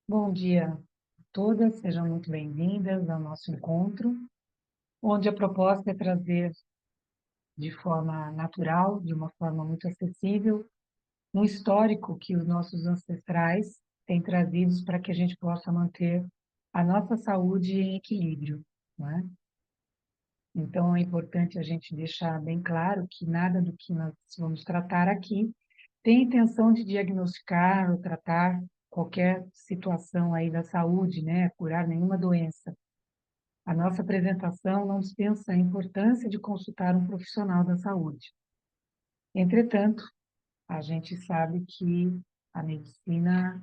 Bom dia a todas, sejam muito bem-vindas ao nosso encontro, onde a proposta é trazer de forma natural, de uma forma muito acessível, um histórico que os nossos ancestrais têm trazido para que a gente possa manter a nossa saúde em equilíbrio, não é? Então, é importante a gente deixar bem claro que nada do que nós vamos tratar aqui tem intenção de diagnosticar ou tratar qualquer situação aí da saúde, né? Curar nenhuma doença. A nossa apresentação não dispensa a importância de consultar um profissional da saúde. Entretanto, a gente sabe que a medicina,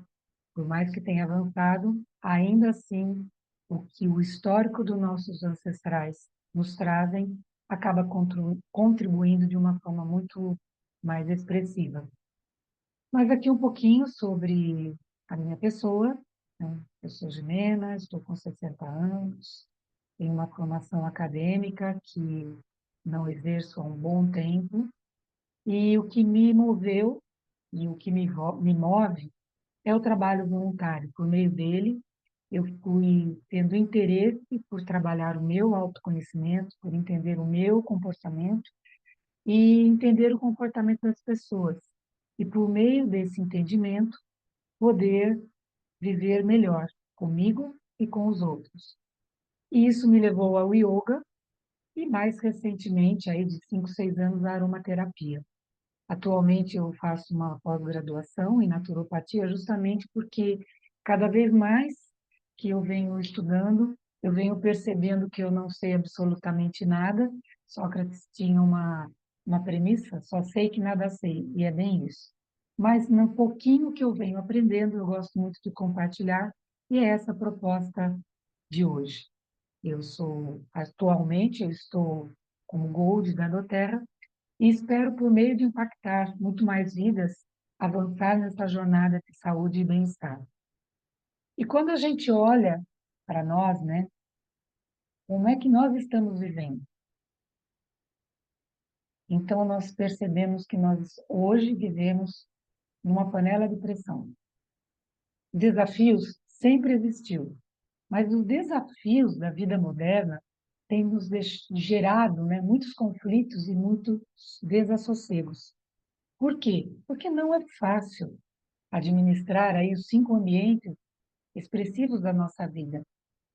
por mais que tenha avançado, ainda assim, o que o histórico dos nossos ancestrais nos trazem acaba contribuindo de uma forma muito mais expressiva. Mas aqui um pouquinho sobre a minha pessoa, né? Eu sou Jimena, estou com 60 anos, tenho uma formação acadêmica que não exerço há um bom tempo, e o que me moveu e o que me move é o trabalho voluntário. Por meio dele, eu fui tendo interesse por trabalhar o meu autoconhecimento, por entender o meu comportamento e entender o comportamento das pessoas. E por meio desse entendimento, poder viver melhor comigo e com os outros. E isso me levou ao yoga e, mais recentemente, aí de 5, 6 anos, a aromaterapia. Atualmente eu faço uma pós-graduação em naturopatia justamente porque cada vez mais que eu venho estudando, eu venho percebendo que eu não sei absolutamente nada. Sócrates tinha uma premissa, só sei que nada sei, e é bem isso. Mas no pouquinho que eu venho aprendendo, eu gosto muito de compartilhar, e é essa a proposta de hoje. Atualmente, eu estou como Gold da doTERRA, e espero, por meio de impactar muito mais vidas, avançar nessa jornada de saúde e bem-estar. E quando a gente olha para nós, né, como é que nós estamos vivendo? Então, nós percebemos que nós hoje vivemos numa panela de pressão. Desafios sempre existiu, mas os desafios da vida moderna têm nos gerado, né, muitos conflitos e muitos desassossegos. Por quê? Porque não é fácil administrar aí os 5 ambientes expressivos da nossa vida,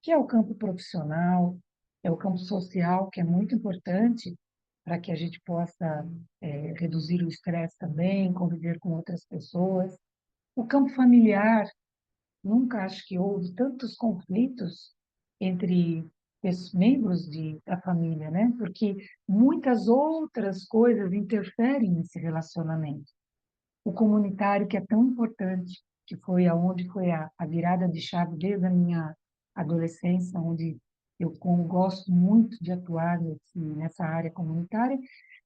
que é o campo profissional, é o campo social, que é muito importante para que a gente possa reduzir o estresse também, conviver com outras pessoas. O campo familiar, nunca acho que houve tantos conflitos entre os membros da família, né? Porque muitas outras coisas interferem nesse relacionamento. O comunitário, que é tão importante, que foi aonde foi a virada de chave desde a minha adolescência, onde eu gosto muito de atuar nessa área comunitária,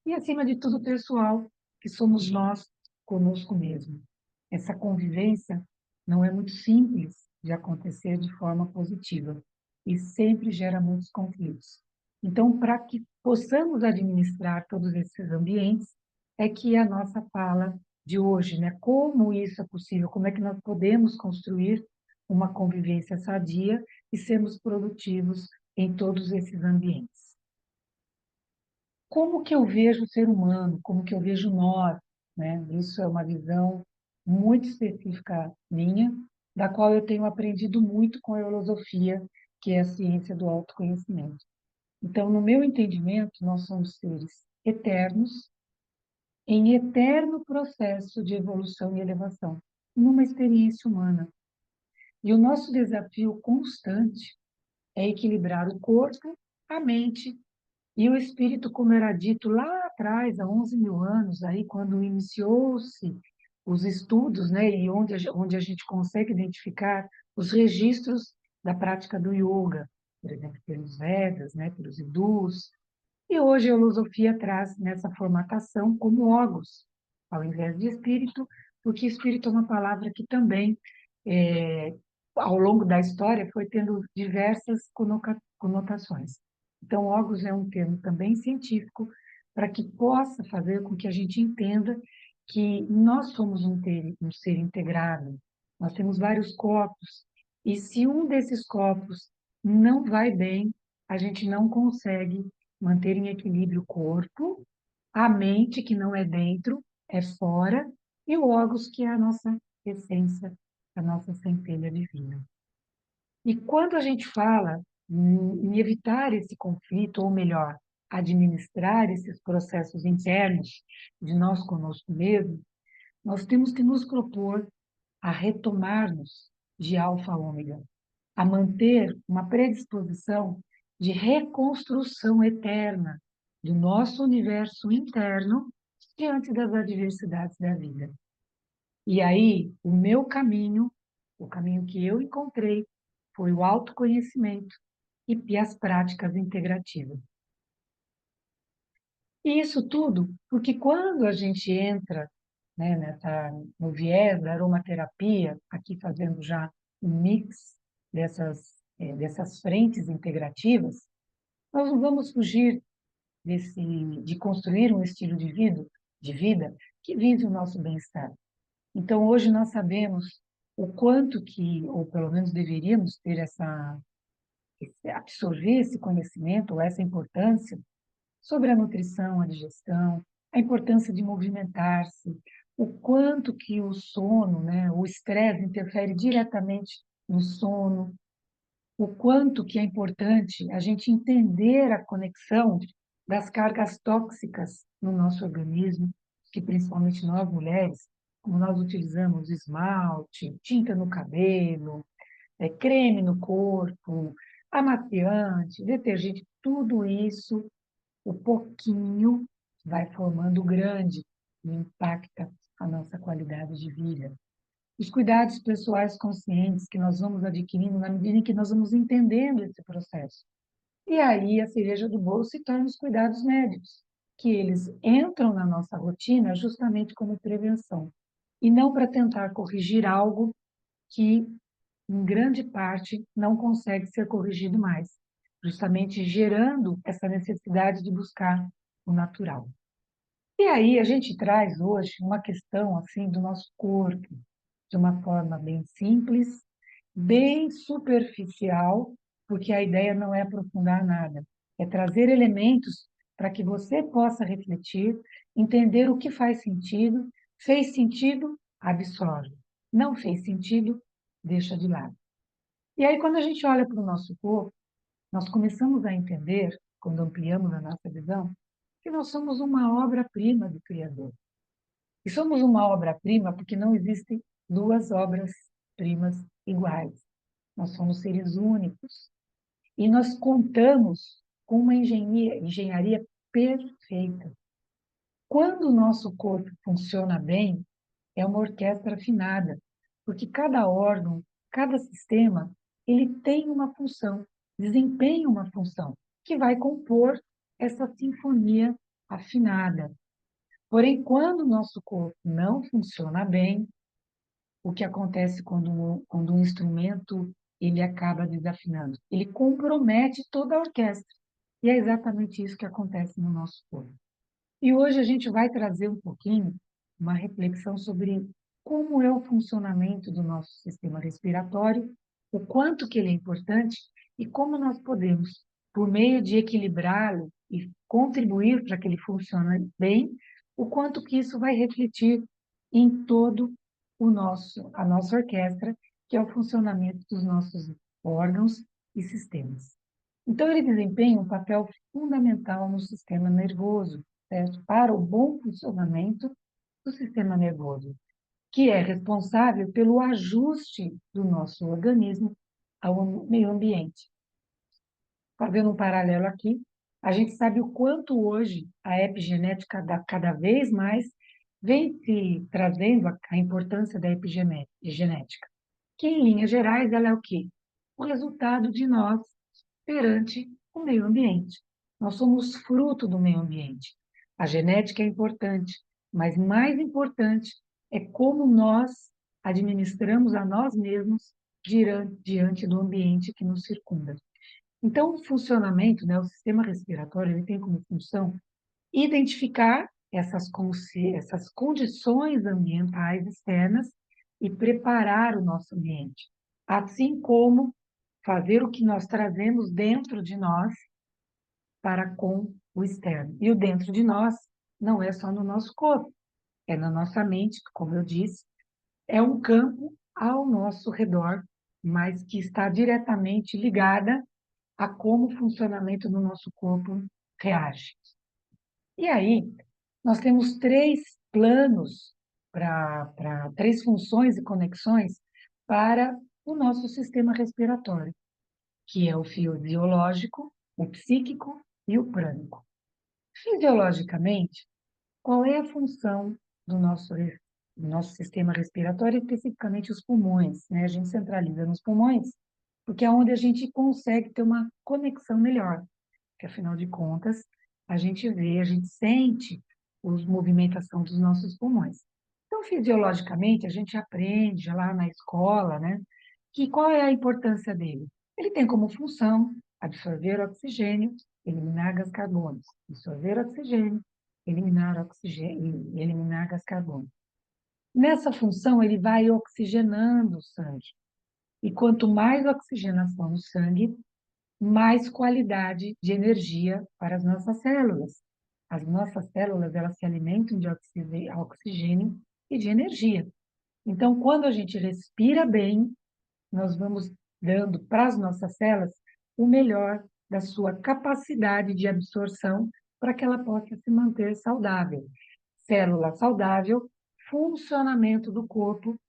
e, acima de tudo, pessoal, que somos nós conosco mesmo. Essa convivência não é muito simples de acontecer de forma positiva e sempre gera muitos conflitos. Então, para que possamos administrar todos esses ambientes, é que a nossa fala de hoje, né? Como isso é possível? Como é que nós podemos construir uma convivência sadia e sermos produtivos em todos esses ambientes? Como que eu vejo o ser humano? Como que eu vejo nós, né? Isso é uma visão muito específica minha, da qual eu tenho aprendido muito com a filosofia, que é a ciência do autoconhecimento. Então, no meu entendimento, nós somos seres eternos, em eterno processo de evolução e elevação, numa experiência humana. E o nosso desafio constante é equilibrar o corpo, a mente e o espírito, como era dito lá atrás, há 11 mil anos, aí, quando iniciou-se os estudos, né, e onde a gente consegue identificar os registros da prática do yoga, por exemplo, pelos Vedas, né, pelos hindus, e hoje a filosofia traz nessa formatação como órgãos, ao invés de espírito, porque espírito é uma palavra que também, ao longo da história, foi tendo diversas conotações. Então, órgãos é um termo também científico para que possa fazer com que a gente entenda que nós somos um ser integrado, nós temos vários corpos, E se um desses copos não vai bem, a gente não consegue manter em equilíbrio o corpo, a mente, que não é dentro, é fora, e o órgãos, que é a nossa essência, a nossa centelha divina. E quando a gente fala em evitar esse conflito, ou melhor, administrar esses processos internos de nós conosco mesmo, nós temos que nos propor a retomar-nos de alfa a ômega, a manter uma predisposição de reconstrução eterna do nosso universo interno diante das adversidades da vida. E aí, o caminho que eu encontrei, foi o autoconhecimento e as práticas integrativas. E isso tudo porque quando a gente entra, né, no viés da aromaterapia, aqui fazendo já um mix dessas frentes integrativas, nós não vamos fugir de construir um estilo de vida que vise o nosso bem-estar. Então, hoje nós sabemos o quanto que, ou pelo menos deveríamos ter absorver esse conhecimento, ou essa importância, sobre a nutrição, a digestão, a importância de movimentar-se, o quanto que o sono, né, o estresse interfere diretamente no sono, o quanto que é importante a gente entender a conexão das cargas tóxicas no nosso organismo, que principalmente nós mulheres, como nós utilizamos esmalte, tinta no cabelo, creme no corpo, amaciante, detergente, tudo isso, o pouquinho vai formando o grande e impacta a nossa qualidade de vida. Os cuidados pessoais conscientes que nós vamos adquirindo na medida em que nós vamos entendendo esse processo. E aí a cereja do bolo se torna os cuidados médicos, que eles entram na nossa rotina justamente como prevenção, e não para tentar corrigir algo que, em grande parte, não consegue ser corrigido mais, justamente gerando essa necessidade de buscar o natural. E aí a gente traz hoje uma questão assim do nosso corpo, de uma forma bem simples, bem superficial, porque a ideia não é aprofundar nada, é trazer elementos para que você possa refletir, entender o que fez sentido, absorve, não fez sentido, deixa de lado. E aí, quando a gente olha para o nosso corpo, nós começamos a entender, quando ampliamos a nossa visão, que nós somos uma obra-prima do Criador. E somos uma obra-prima porque não existem duas obras-primas iguais. Nós somos seres únicos. E nós contamos com uma engenharia perfeita. Quando o nosso corpo funciona bem, é uma orquestra afinada, porque cada órgão, cada sistema, ele tem uma função, desempenha uma função, que vai compor essa sinfonia afinada. Porém, quando o nosso corpo não funciona bem, o que acontece quando um instrumento ele acaba desafinando? Ele compromete toda a orquestra. E é exatamente isso que acontece no nosso corpo. E hoje a gente vai trazer um pouquinho uma reflexão sobre como é o funcionamento do nosso sistema respiratório, o quanto que ele é importante e como nós podemos, por meio de equilibrá-lo e contribuir para que ele funcione bem, o quanto que isso vai refletir em todo a nossa orquestra, que é o funcionamento dos nossos órgãos e sistemas. Então, ele desempenha um papel fundamental no sistema nervoso, certo? Para o bom funcionamento do sistema nervoso, que é responsável pelo ajuste do nosso organismo ao meio ambiente. Fazendo um paralelo aqui, a gente sabe o quanto hoje a epigenética, cada vez mais, vem se trazendo a importância da epigenética, que, em linhas gerais, ela é o quê? O resultado de nós perante o meio ambiente. Nós somos fruto do meio ambiente. A genética é importante, mas mais importante é como nós administramos a nós mesmos diante do ambiente que nos circunda. Então, o funcionamento, né, o sistema respiratório, ele tem como função identificar essas condições ambientais externas e preparar o nosso ambiente. assim como fazer o que nós trazemos dentro de nós para com o externo. E o dentro de nós não é só no nosso corpo, é na nossa mente, como eu disse, é um campo ao nosso redor, mas que está diretamente ligada a como o funcionamento do nosso corpo reage. E aí, nós temos três planos para três funções e conexões para o nosso sistema respiratório, que é o fisiológico, o psíquico e o prânico. Fisiologicamente, qual é a função do nosso sistema respiratório, especificamente os pulmões, né? A gente centraliza nos pulmões, porque é onde a gente consegue ter uma conexão melhor, que afinal de contas, a gente vê, a gente sente a movimentação dos nossos pulmões. Então, fisiologicamente, a gente aprende lá na escola, né, que qual é a importância dele? Ele tem como função absorver oxigênio, eliminar gás carbônicos. Absorver oxigênio, eliminar gás carbônico. Nessa função, ele vai oxigenando o sangue. E quanto mais oxigenação no sangue, mais qualidade de energia para as nossas células. As nossas células, elas se alimentam de oxigênio e de energia. Então, quando a gente respira bem, nós vamos dando para as nossas células o melhor da sua capacidade de absorção para que ela possa se manter saudável. Célula saudável, funcionamento do corpo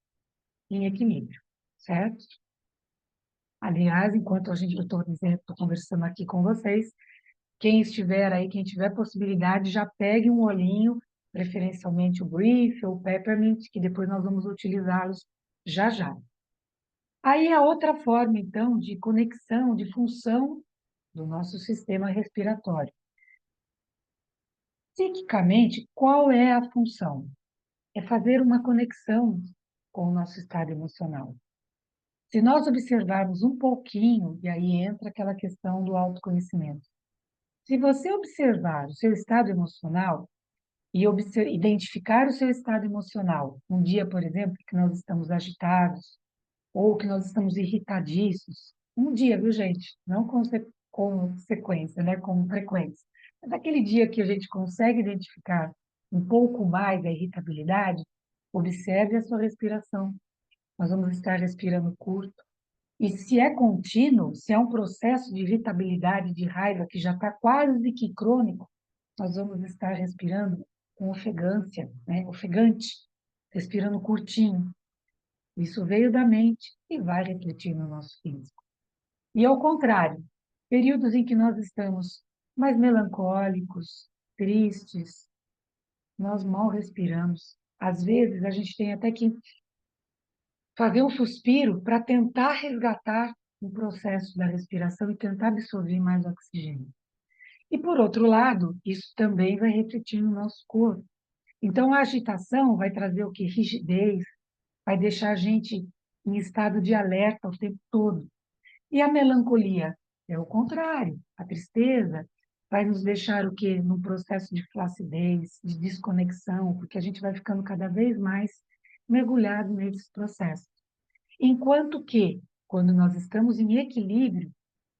em equilíbrio, certo? Aliás, enquanto eu estou conversando aqui com vocês, quem estiver aí, quem tiver possibilidade, já pegue um olhinho, preferencialmente o Brief ou o Peppermint, que depois nós vamos utilizá-los já já. Aí a outra forma, então, de conexão, de função do nosso sistema respiratório. Psiquicamente, qual é a função? É fazer uma conexão com o nosso estado emocional. Se nós observarmos um pouquinho, e aí entra aquela questão do autoconhecimento. Se você observar o seu estado emocional e identificar o seu estado emocional, um dia, por exemplo, que nós estamos agitados ou que nós estamos irritadiços, um dia, viu, gente? Não com sequência, né? Com frequência. Mas aquele dia que a gente consegue identificar um pouco mais a irritabilidade, observe a sua respiração. Nós vamos estar respirando curto. E se é contínuo, se é um processo de irritabilidade, de raiva que já está quase que crônico, nós vamos estar respirando com ofegância, né? Ofegante, respirando curtinho. Isso veio da mente e vai refletir no nosso físico. E ao contrário, períodos em que nós estamos mais melancólicos, tristes, nós mal respiramos. Às vezes a gente tem até que fazer um suspiro para tentar resgatar o processo da respiração e tentar absorver mais oxigênio. E, por outro lado, isso também vai refletir no nosso corpo. Então, a agitação vai trazer o que? Rigidez, vai deixar a gente em estado de alerta o tempo todo. E a melancolia é o contrário. A tristeza vai nos deixar o quê? Num processo de flacidez, de desconexão, porque a gente vai ficando cada vez mais mergulhado nesse processo. Enquanto que, quando nós estamos em equilíbrio,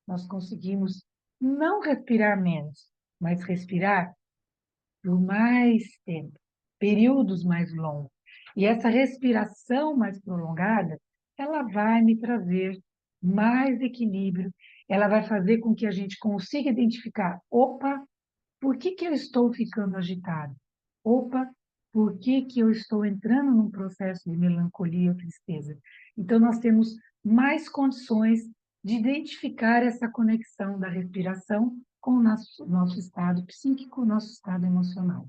nós conseguimos não respirar menos, mas respirar por mais tempo, períodos mais longos. E essa respiração mais prolongada, ela vai me trazer mais equilíbrio, ela vai fazer com que a gente consiga identificar, opa, por que que eu estou ficando agitado? Opa, por que que eu estou entrando num processo de melancolia ou tristeza? Então, nós temos mais condições de identificar essa conexão da respiração com o nosso estado psíquico, nosso estado emocional.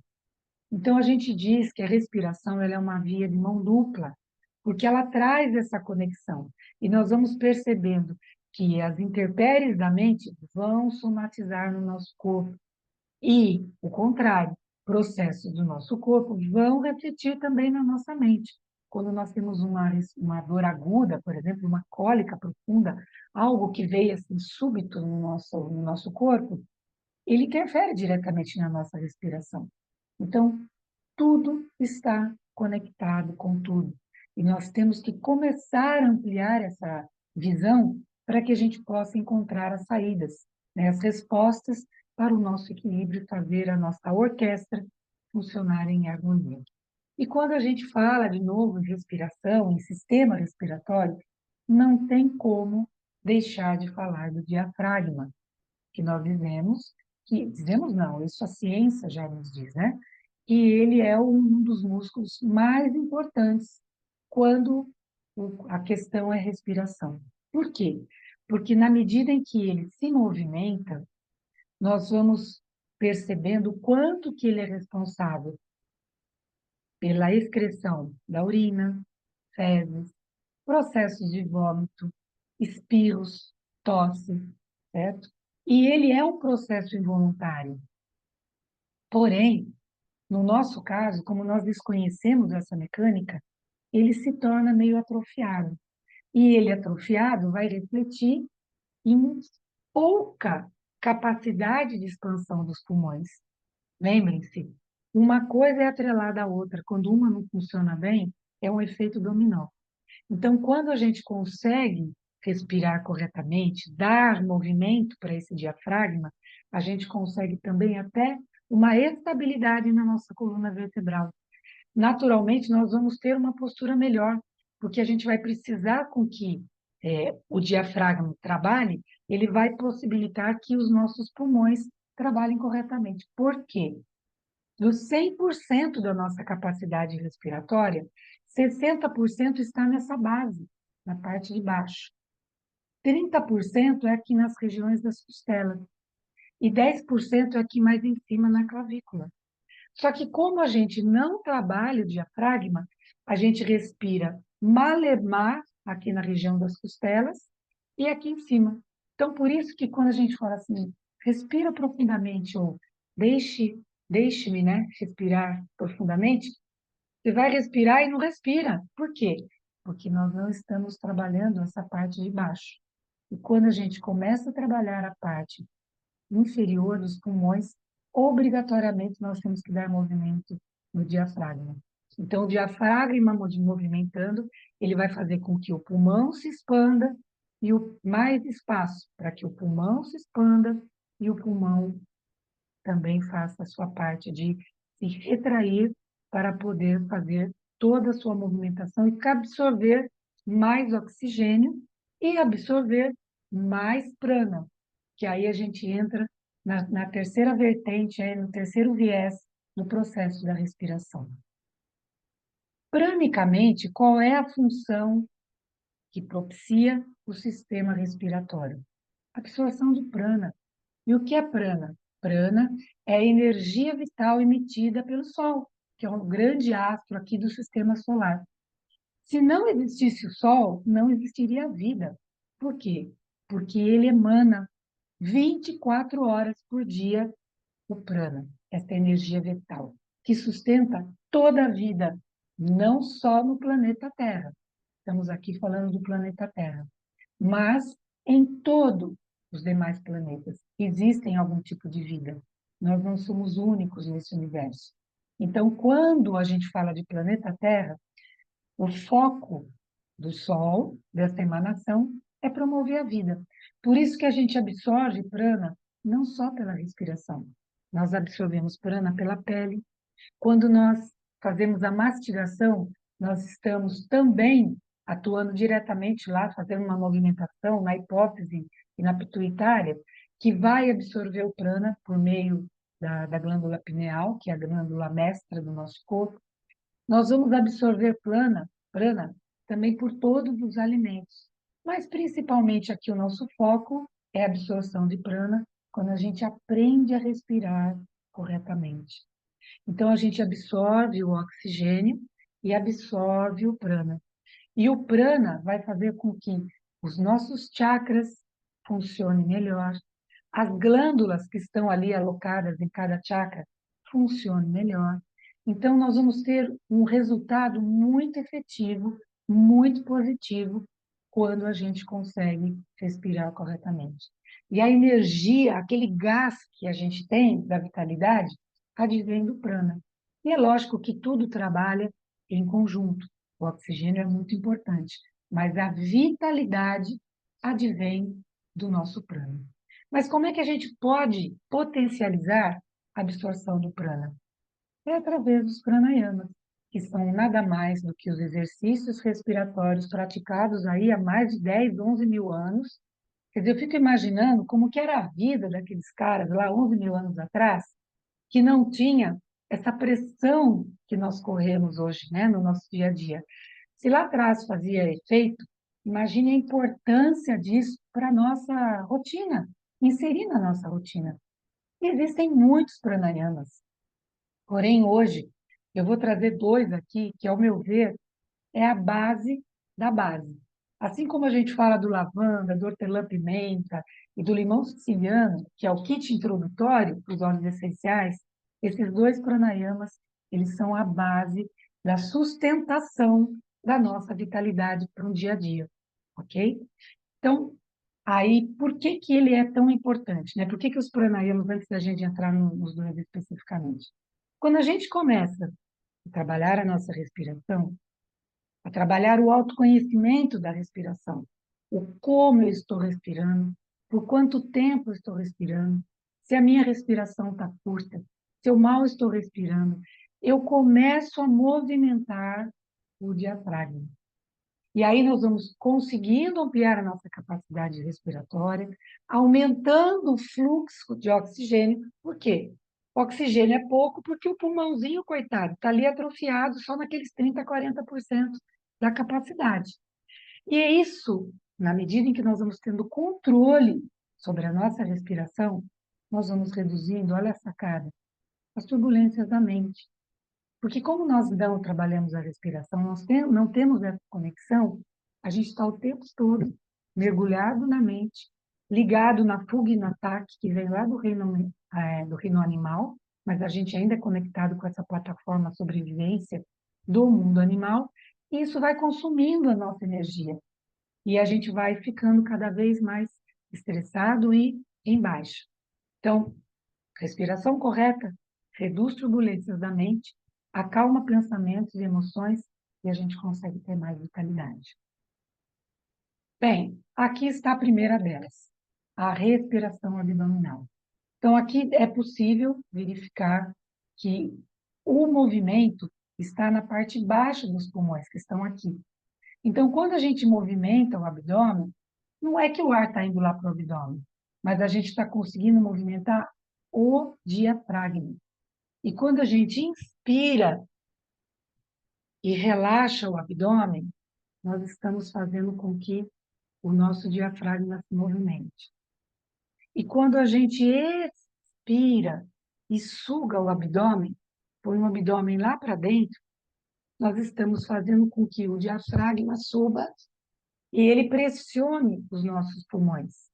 Então, a gente diz que a respiração ela é uma via de mão dupla, porque ela traz essa conexão. E nós vamos percebendo que as intempéries da mente vão somatizar no nosso corpo, e, o contrário, processos do nosso corpo vão refletir também na nossa mente. Quando nós temos uma dor aguda, por exemplo, uma cólica profunda, algo que veio assim súbito no nosso corpo, ele interfere diretamente na nossa respiração. Então, tudo está conectado com tudo. E nós temos que começar a ampliar visão para que a gente possa encontrar as saídas, né, as respostas para o nosso equilíbrio, fazer a nossa orquestra funcionar em harmonia. E quando a gente fala, de novo, em respiração, em sistema respiratório, não tem como deixar de falar do diafragma, que nós dizemos não, isso a ciência já nos diz, né? Que ele é um dos músculos mais importantes quando a questão é respiração. Por quê? Porque na medida em que ele se movimenta, nós vamos percebendo o quanto que ele é responsável pela excreção da urina, fezes, processos de vômito, espirros, tosse, certo? E ele é um processo involuntário. Porém, no nosso caso, como nós desconhecemos essa mecânica, ele se torna meio atrofiado. E ele atrofiado vai refletir em pouca capacidade de expansão dos pulmões. Lembrem-se, uma coisa é atrelada à outra. Quando uma não funciona bem, é um efeito dominó. Então, quando a gente consegue respirar corretamente, dar movimento para esse diafragma, a gente consegue também até uma estabilidade na nossa coluna vertebral. Naturalmente, nós vamos ter uma postura melhor, porque a gente vai precisar com que o diafragma trabalhe, ele vai possibilitar que os nossos pulmões trabalhem corretamente. Por quê? Dos 100% da nossa capacidade respiratória, 60% está nessa base, na parte de baixo. 30% é aqui nas regiões das costelas. E 10% é aqui mais em cima na clavícula. Só que como a gente não trabalha o diafragma, a gente respira malemar aqui na região das costelas e aqui em cima. Então, por isso que quando a gente fala assim, respira profundamente ou deixe-me, né, respirar profundamente, você vai respirar e não respira. Por quê? Porque nós não estamos trabalhando essa parte de baixo. E quando a gente começa a trabalhar a parte inferior dos pulmões, obrigatoriamente nós temos que dar movimento no diafragma. Então, o diafragma movimentando, ele vai fazer com que o pulmão se expanda e o mais espaço para que o pulmão se expanda e o pulmão também faça a sua parte de se retrair para poder fazer toda a sua movimentação e absorver mais oxigênio e absorver mais prana, que aí a gente entra na terceira vertente, no terceiro viés do processo da respiração. Pranicamente, qual é a função que propicia o sistema respiratório? Absorção de prana. E o que é prana? Prana é a energia vital emitida pelo Sol, que é um grande astro aqui do sistema solar. Se não existisse o Sol, não existiria a vida. Por quê? Porque ele emana 24 horas por dia o prana, essa energia vital, que sustenta toda a vida, não só no planeta Terra. Estamos aqui falando do planeta Terra, mas em todos os demais planetas existem algum tipo de vida. Nós não somos únicos nesse universo. Então, quando a gente fala de planeta Terra, o foco do Sol, dessa emanação, é promover a vida. Por isso que a gente absorve prana não só pela respiração. Nós absorvemos prana pela pele. Quando nós fazemos a mastigação, nós estamos também atuando diretamente lá, fazendo uma movimentação na hipófise e na pituitária, que vai absorver o prana por meio da glândula pineal, que é a glândula mestra do nosso corpo. Nós vamos absorver prana também por todos os alimentos, mas principalmente aqui o nosso foco é a absorção de prana quando a gente aprende a respirar corretamente. Então a gente absorve o oxigênio e absorve o prana. E o prana vai fazer com que os nossos chakras funcionem melhor, as glândulas que estão ali alocadas em cada chakra funcionem melhor. Então, nós vamos ter um resultado muito efetivo, muito positivo, quando a gente consegue respirar corretamente. E a energia, aquele gás que a gente tem da vitalidade, advém do prana. E é lógico que tudo trabalha em conjunto. O oxigênio é muito importante, mas a vitalidade advém do nosso prana. Mas como é que a gente pode potencializar a absorção do prana? É através dos pranayamas, que são nada mais do que os exercícios respiratórios praticados aí há mais de 10, 11 mil anos. Quer dizer, eu fico imaginando como que era a vida daqueles caras lá 11 mil anos atrás, que não tinha essa pressão que nós corremos hoje, né, no nosso dia a dia. Se lá atrás fazia efeito, imagine a importância disso para a nossa rotina, inserir na nossa rotina. E existem muitos pranayamas, porém hoje eu vou trazer dois aqui que, ao meu ver, é a base da base. Assim como a gente fala do lavanda, do hortelã-pimenta e do limão siciliano, que é o kit introdutório para os óleos essenciais, esses dois pranayamas, eles são a base da sustentação da nossa vitalidade para um dia a dia, ok? Então, aí, por que que ele é tão importante, né? Por que que os pranayamas, antes da gente entrar nos dois especificamente? Quando a gente começa a trabalhar a nossa respiração, a trabalhar o autoconhecimento da respiração, o como eu estou respirando, por quanto tempo eu estou respirando, se a minha respiração está curta, se eu mal estou respirando, eu começo a movimentar o diafragma. E aí nós vamos conseguindo ampliar a nossa capacidade respiratória, aumentando o fluxo de oxigênio. Por quê? O oxigênio é pouco porque o pulmãozinho, coitado, está ali atrofiado só naqueles 30, 40% da capacidade. E é isso, na medida em que nós vamos tendo controle sobre a nossa respiração, nós vamos reduzindo, olha a sacada, as turbulências da mente. Porque como nós não trabalhamos a respiração, nós não temos essa conexão, a gente está o tempo todo mergulhado na mente, ligado na fuga e no ataque, que vem lá do reino animal, mas a gente ainda é conectado com essa plataforma sobrevivência do mundo animal, e isso vai consumindo a nossa energia. E a gente vai ficando cada vez mais estressado e em baixa. Então, respiração correta reduz turbulências da mente, acalma pensamentos e emoções e a gente consegue ter mais vitalidade. Bem, aqui está a primeira delas, a respiração abdominal. Então, aqui é possível verificar que o movimento está na parte baixa dos pulmões, que estão aqui. Então, quando a gente movimenta o abdômen, não é que o ar está indo lá para o abdômen, mas a gente está conseguindo movimentar o diafragma. E quando a gente inspira e relaxa o abdômen, nós estamos fazendo com que o nosso diafragma se movimente. E quando a gente expira e suga o abdômen, põe o abdômen lá para dentro, nós estamos fazendo com que o diafragma suba e ele pressione os nossos pulmões.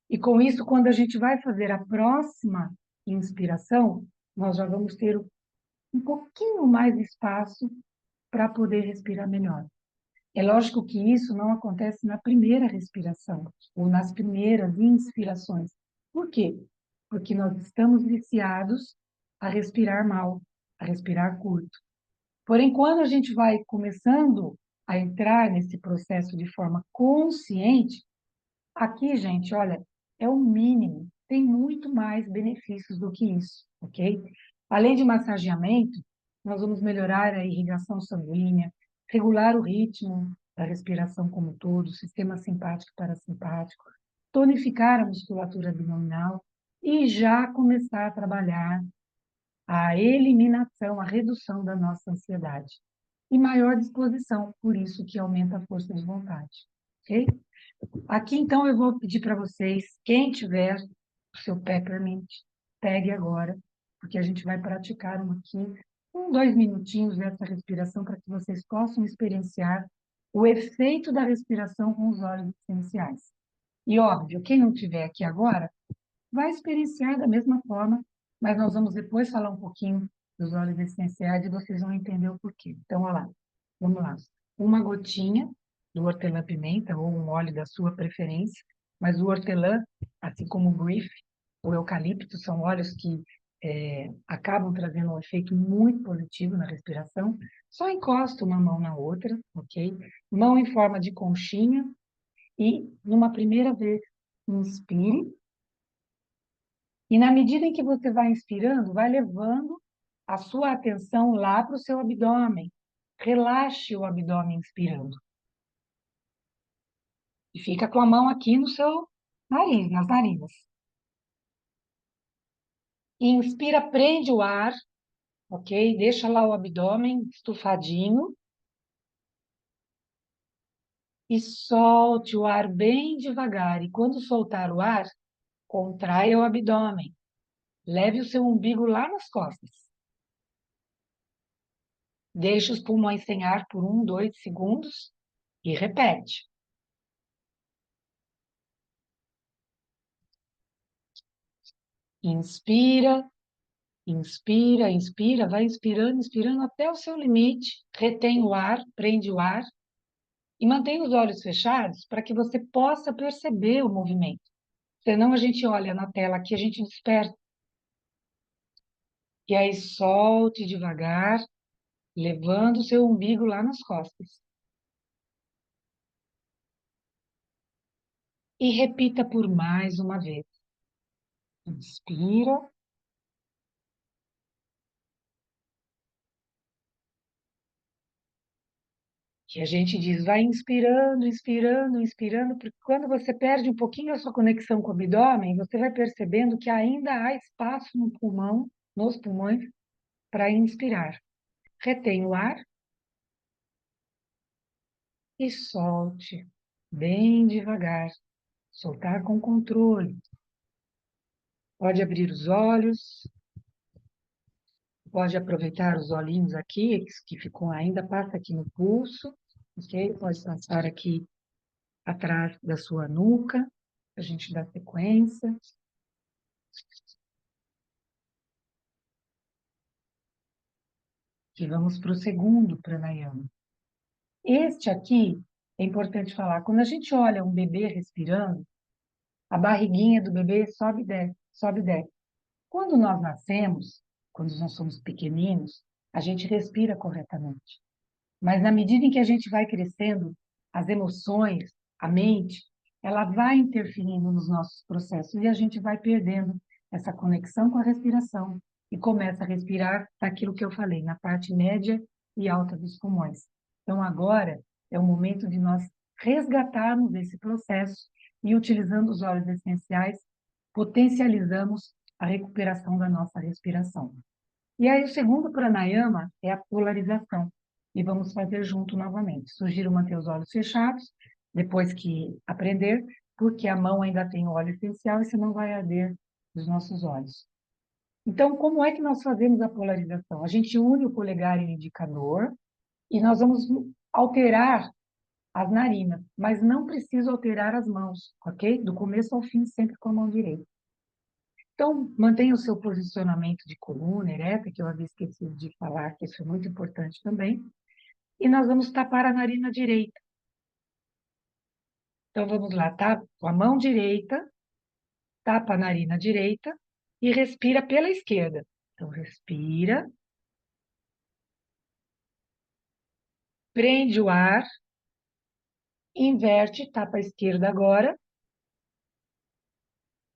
E com isso, quando a gente vai fazer a próxima inspiração, nós já vamos ter um pouquinho mais de espaço para poder respirar melhor. É lógico que isso não acontece na primeira respiração ou nas primeiras inspirações. Por quê? Porque nós estamos viciados a respirar mal, a respirar curto. Porém, quando a gente vai começando a entrar nesse processo de forma consciente, aqui, gente, olha, é o mínimo. Tem muito mais benefícios do que isso, ok? Além de massageamento, nós vamos melhorar a irrigação sanguínea, regular o ritmo da respiração como um todo, sistema simpático e parasimpático, tonificar a musculatura abdominal e já começar a trabalhar a eliminação, a redução da nossa ansiedade. E maior disposição, por isso que aumenta a força de vontade, ok? Aqui, então, eu vou pedir para vocês, quem tiver o seu peppermint, pegue agora, porque a gente vai praticar aqui, 2 minutinhos dessa respiração para que vocês possam experienciar o efeito da respiração com os óleos essenciais. E, óbvio, quem não tiver aqui agora, vai experienciar da mesma forma, mas nós vamos depois falar um pouquinho dos óleos essenciais e vocês vão entender o porquê. Então, olha lá, vamos lá. Uma gotinha do hortelã-pimenta ou um óleo da sua preferência, mas o hortelã, assim como o brief, o eucalipto, são óleos que acabam trazendo um efeito muito positivo na respiração. Só encosta uma mão na outra, ok? Mão em forma de conchinha e, numa primeira vez, inspire. E na medida em que você vai inspirando, vai levando a sua atenção lá para o seu abdômen. Relaxe o abdômen inspirando. E fica com a mão aqui no seu nariz, nas narinas. Inspira, prende o ar, ok? Deixa lá o abdômen estufadinho. E solte o ar bem devagar. E quando soltar o ar, contraia o abdômen. Leve o seu umbigo lá nas costas. Deixe os pulmões sem ar por 1, 2 segundos e repete. Inspira, inspira, inspira, vai inspirando, inspirando até o seu limite. Retém o ar, prende o ar e mantém os olhos fechados para que você possa perceber o movimento. Senão a gente olha na tela aqui, a gente desperta. E aí solte devagar, levando o seu umbigo lá nas costas. E repita por mais uma vez. Inspira. Que a gente diz, vai inspirando, inspirando, inspirando, porque quando você perde um pouquinho a sua conexão com o abdômen, você vai percebendo que ainda há espaço no pulmão, nos pulmões, para inspirar. Retém o ar e solte, bem devagar. Soltar com controle. Pode abrir os olhos, pode aproveitar os olhinhos aqui, que ficam ainda, passa aqui no pulso, ok? Pode passar aqui atrás da sua nuca, a gente dá sequência. E vamos para o segundo pranayama. Este aqui é importante falar. Quando a gente olha um bebê respirando, a barriguinha do bebê sobe e desce, sobe e desce. Quando nós nascemos, quando nós somos pequeninos, a gente respira corretamente. Mas na medida em que a gente vai crescendo, as emoções, a mente, ela vai interferindo nos nossos processos e a gente vai perdendo essa conexão com a respiração e começa a respirar aquilo que eu falei, na parte média e alta dos pulmões. Então agora é o momento de nós resgatarmos esse processo e utilizando os óleos essenciais, potencializamos a recuperação da nossa respiração. E aí, o segundo pranayama é a polarização. E vamos fazer junto novamente. Sugiro manter os olhos fechados, depois que aprender, porque a mão ainda tem o óleo essencial e senão vai arder os nossos olhos. Então, como é que nós fazemos a polarização? A gente une o polegar e o indicador e nós vamos alterar as narinas, mas não preciso alterar as mãos, ok? Do começo ao fim, sempre com a mão direita. Então, mantenha o seu posicionamento de coluna ereta, que eu havia esquecido de falar, que isso é muito importante também. E nós vamos tapar a narina direita. Então, vamos lá, tá? Com a mão direita, tapa a narina direita e respira pela esquerda. Então, respira, prende o ar, inverte, tapa a esquerda agora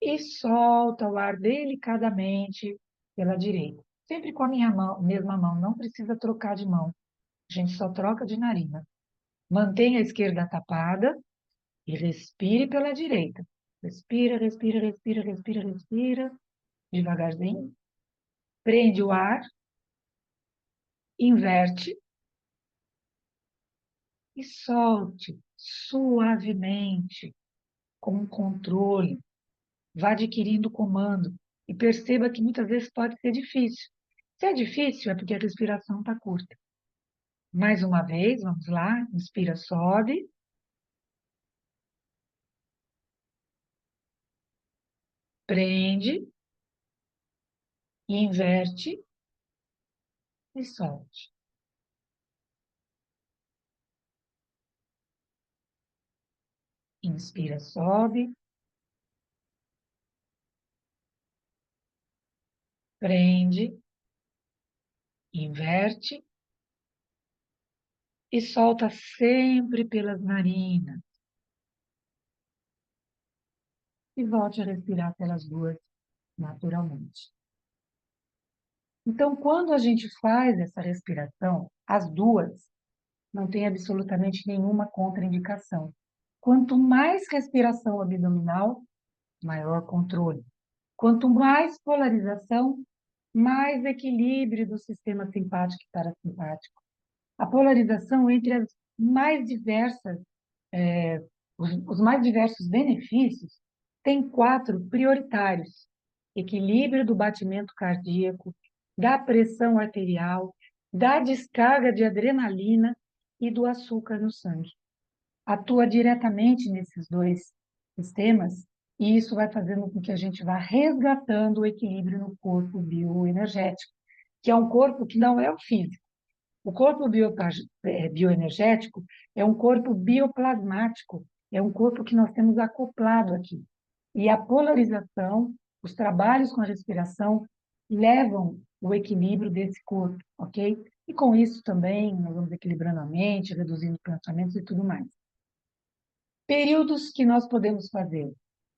e solta o ar delicadamente pela direita. Sempre com a minha mão, mesma mão, não precisa trocar de mão. A gente só troca de narina. Mantenha a esquerda tapada e respire pela direita. Respira, respira, respira, respira, respira. Devagarzinho. Prende o ar, inverte e solte suavemente, com controle. Vá adquirindo o comando e perceba que muitas vezes pode ser difícil. Se é difícil, é porque a respiração está curta. Mais uma vez, vamos lá. Inspira, sobe. Prende, inverte e solte. Inspira, sobe. Prende, inverte e solta sempre pelas narinas. E volte a respirar pelas duas naturalmente. Então, quando a gente faz essa respiração, as duas, não tem absolutamente nenhuma contraindicação. Quanto mais respiração abdominal, maior controle. Quanto mais polarização, mais equilíbrio do sistema simpático e parasimpático. A polarização entre as mais diversas, os mais diversos benefícios tem 4 prioritários: equilíbrio do batimento cardíaco, da pressão arterial, da descarga de adrenalina e do açúcar no sangue. Atua diretamente nesses dois sistemas e isso vai fazendo com que a gente vá resgatando o equilíbrio no corpo bioenergético, que é um corpo que não é o físico. O corpo bioenergético é um corpo bioplasmático, é um corpo que nós temos acoplado aqui. E a polarização, os trabalhos com a respiração, levam o equilíbrio desse corpo, ok? E com isso também nós vamos equilibrando a mente, reduzindo pensamentos e tudo mais. Períodos que nós podemos fazer: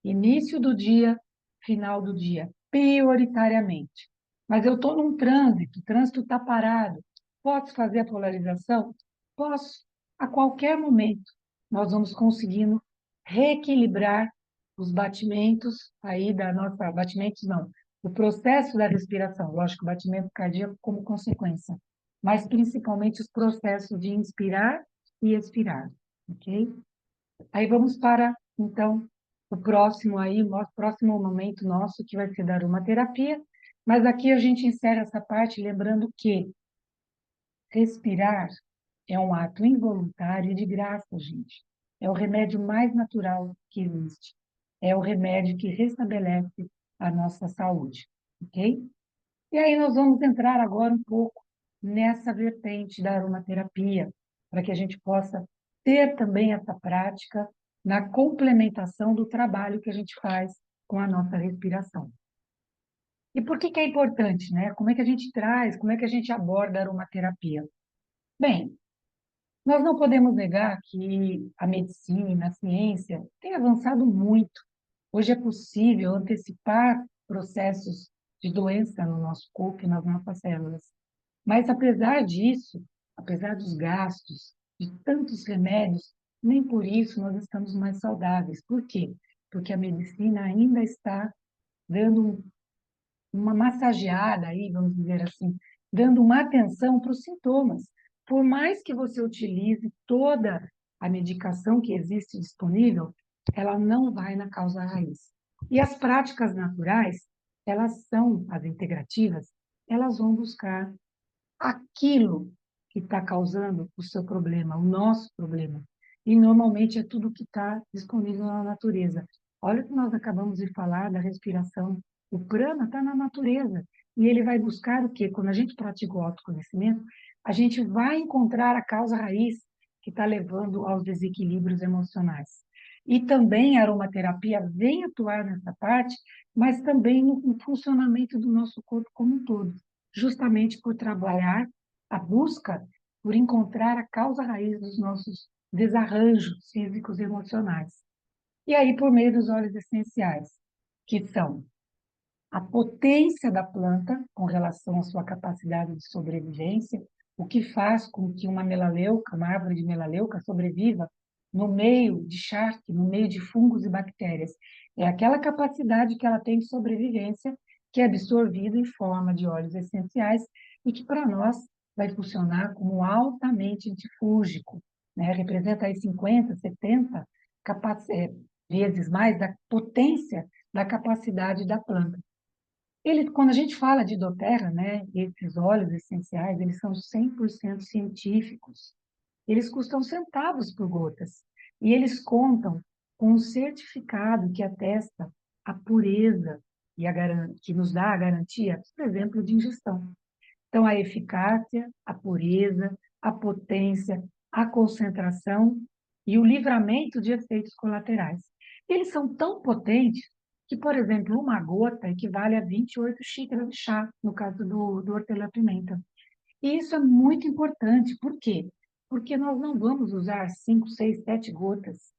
início do dia, final do dia, prioritariamente. Mas eu estou num trânsito, o trânsito está parado. Posso fazer a polarização? Posso. A qualquer momento, nós vamos conseguindo reequilibrar os batimentos aí da nossa... Batimentos não, o processo da respiração. Lógico, o batimento cardíaco como consequência. Mas principalmente os processos de inspirar e expirar, ok? Aí vamos para, então, o próximo aí, o próximo momento nosso, que vai ser da aromaterapia. Mas aqui a gente encerra essa parte lembrando que respirar é um ato involuntário e de graça, gente. É o remédio mais natural que existe. É o remédio que restabelece a nossa saúde, ok? E aí nós vamos entrar agora um pouco nessa vertente da aromaterapia, para que a gente possa ter também essa prática na complementação do trabalho que a gente faz com a nossa respiração. E por que que é importante, né? Como é que a gente traz, como é que a gente aborda a aromaterapia? Bem, nós não podemos negar que a medicina, a ciência tem avançado muito. Hoje é possível antecipar processos de doença no nosso corpo e nas nossas células. Mas, apesar disso, apesar dos gastos, de tantos remédios, nem por isso nós estamos mais saudáveis. Por quê? Porque a medicina ainda está dando uma massageada aí, vamos dizer assim, dando uma atenção para os sintomas. Por mais que você utilize toda a medicação que existe disponível, ela não vai na causa raiz. E as práticas naturais, elas são, as integrativas, elas vão buscar aquilo que está causando o seu problema, o nosso problema. E normalmente é tudo que está disponível na natureza. Olha o que nós acabamos de falar da respiração. O prana está na natureza. E ele vai buscar o quê? Quando a gente pratica o autoconhecimento, a gente vai encontrar a causa raiz que está levando aos desequilíbrios emocionais. E também a aromaterapia vem atuar nessa parte, mas também no funcionamento do nosso corpo como um todo, justamente por trabalhar a busca por encontrar a causa raiz dos nossos desarranjos físicos e emocionais. E aí, por meio dos óleos essenciais, que são a potência da planta com relação à sua capacidade de sobrevivência, o que faz com que uma melaleuca, uma árvore de melaleuca, sobreviva no meio de charque, no meio de fungos e bactérias. É aquela capacidade que ela tem de sobrevivência que é absorvida em forma de óleos essenciais e que, para nós, vai funcionar como altamente antifúngico, né? Representa aí 50, 70 vezes mais da potência da capacidade da planta. Quando a gente fala de doTERRA, né, esses óleos essenciais, eles são 100% científicos. Eles custam centavos por gotas. E eles contam com um certificado que atesta a pureza e que nos dá a garantia, por exemplo, de ingestão. Então, a eficácia, a pureza, a potência, a concentração e o livramento de efeitos colaterais. Eles são tão potentes que, por exemplo, uma gota equivale a 28 xícaras de chá, no caso do hortelã-pimenta. E isso é muito importante. Por quê? Porque nós não vamos usar 5, 6, 7 gotas.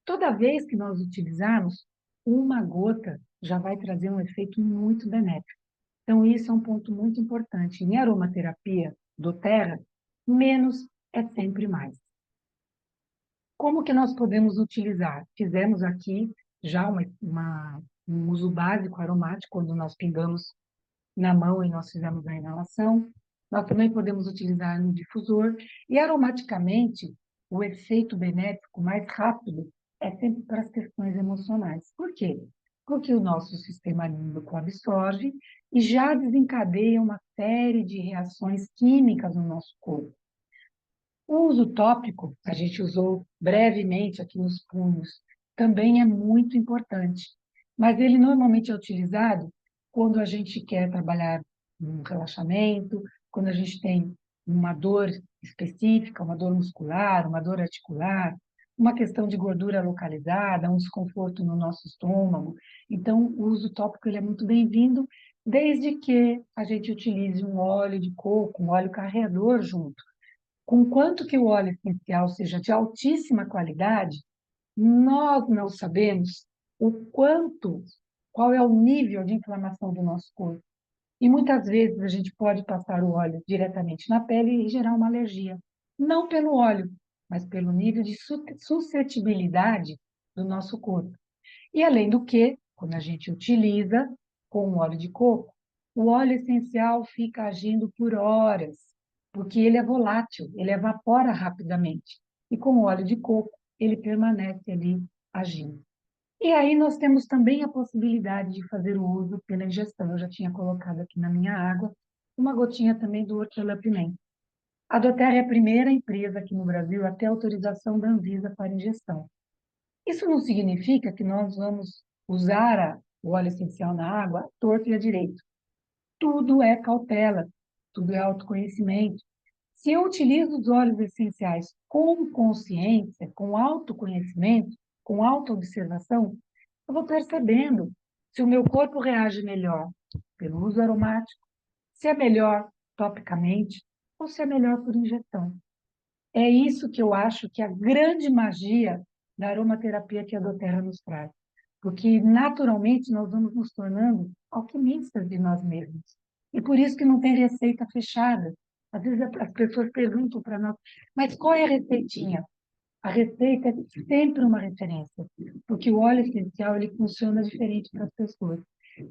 Toda vez que nós utilizarmos, uma gota já vai trazer um efeito muito benéfico. Então, isso é um ponto muito importante. Em aromaterapia do Terra, menos é sempre mais. Como que nós podemos utilizar? Fizemos aqui já um uso básico aromático, quando nós pingamos na mão e nós fizemos a inalação. Nós também podemos utilizar no difusor. E aromaticamente, o efeito benéfico mais rápido é sempre para as questões emocionais. Por quê? Porque o nosso sistema límbico absorve e já desencadeia uma série de reações químicas no nosso corpo. O uso tópico, a gente usou brevemente aqui nos punhos, também é muito importante, mas ele normalmente é utilizado quando a gente quer trabalhar um relaxamento, quando a gente tem uma dor específica, uma dor muscular, uma dor articular, uma questão de gordura localizada, um desconforto no nosso estômago. Então, o uso tópico ele é muito bem-vindo, desde que a gente utilize um óleo de coco, um óleo carreador junto. Conquanto que o óleo essencial seja de altíssima qualidade, nós não sabemos qual é o nível de inflamação do nosso corpo. E muitas vezes a gente pode passar o óleo diretamente na pele e gerar uma alergia. Não pelo óleo, mas pelo nível de suscetibilidade do nosso corpo. E além do que, quando a gente utiliza com o óleo de coco, o óleo essencial fica agindo por horas, porque ele é volátil, ele evapora rapidamente. E com o óleo de coco, ele permanece ali agindo. E aí nós temos também a possibilidade de fazer o uso pela ingestão. Eu já tinha colocado aqui na minha água uma gotinha também do hortelã-pimenta. A doTERRA é a primeira empresa aqui no Brasil a ter autorização da Anvisa para ingestão. Isso não significa que nós vamos usar o óleo essencial na água à torto e à direito. Tudo é cautela, tudo é autoconhecimento. Se eu utilizo os óleos essenciais com consciência, com autoconhecimento, com autoobservação, eu vou percebendo se o meu corpo reage melhor pelo uso aromático, se é melhor topicamente ou se é melhor por injeção. É isso que eu acho que é a grande magia da aromaterapia que a doTERRA nos traz. Porque, naturalmente, nós vamos nos tornando alquimistas de nós mesmos. E por isso que não tem receita fechada. Às vezes as pessoas perguntam para nós, mas qual é a receitinha? A receita é sempre uma referência, porque o óleo essencial ele funciona diferente para as pessoas.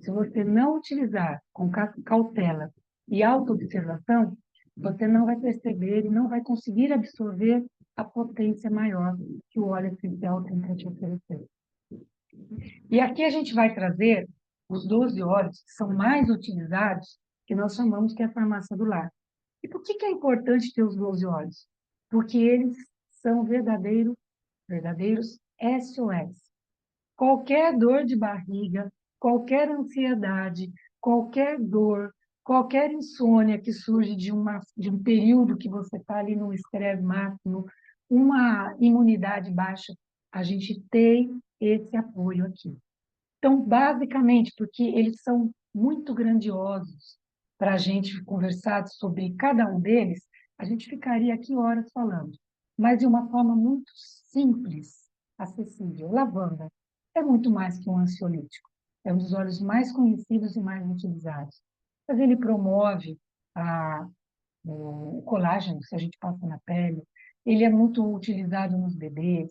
Se você não utilizar com cautela e autoobservação, você não vai perceber e não vai conseguir absorver a potência maior que o óleo essencial tem para te oferecer. E aqui a gente vai trazer os 12 óleos que são mais utilizados, que nós chamamos que é a farmácia do lar. E por que é importante ter os 12 óleos? Porque eles são verdadeiros SOS. Qualquer dor de barriga, qualquer ansiedade, qualquer dor, qualquer insônia que surge de um período que você está ali no estresse máximo, uma imunidade baixa, a gente tem esse apoio aqui. Então, basicamente, porque eles são muito grandiosos para a gente conversar sobre cada um deles, a gente ficaria aqui horas falando, mas de uma forma muito simples, acessível. Lavanda é muito mais que um ansiolítico, é um dos óleos mais conhecidos e mais utilizados. Mas ele promove o colágeno, que a gente passa na pele, ele é muito utilizado nos bebês,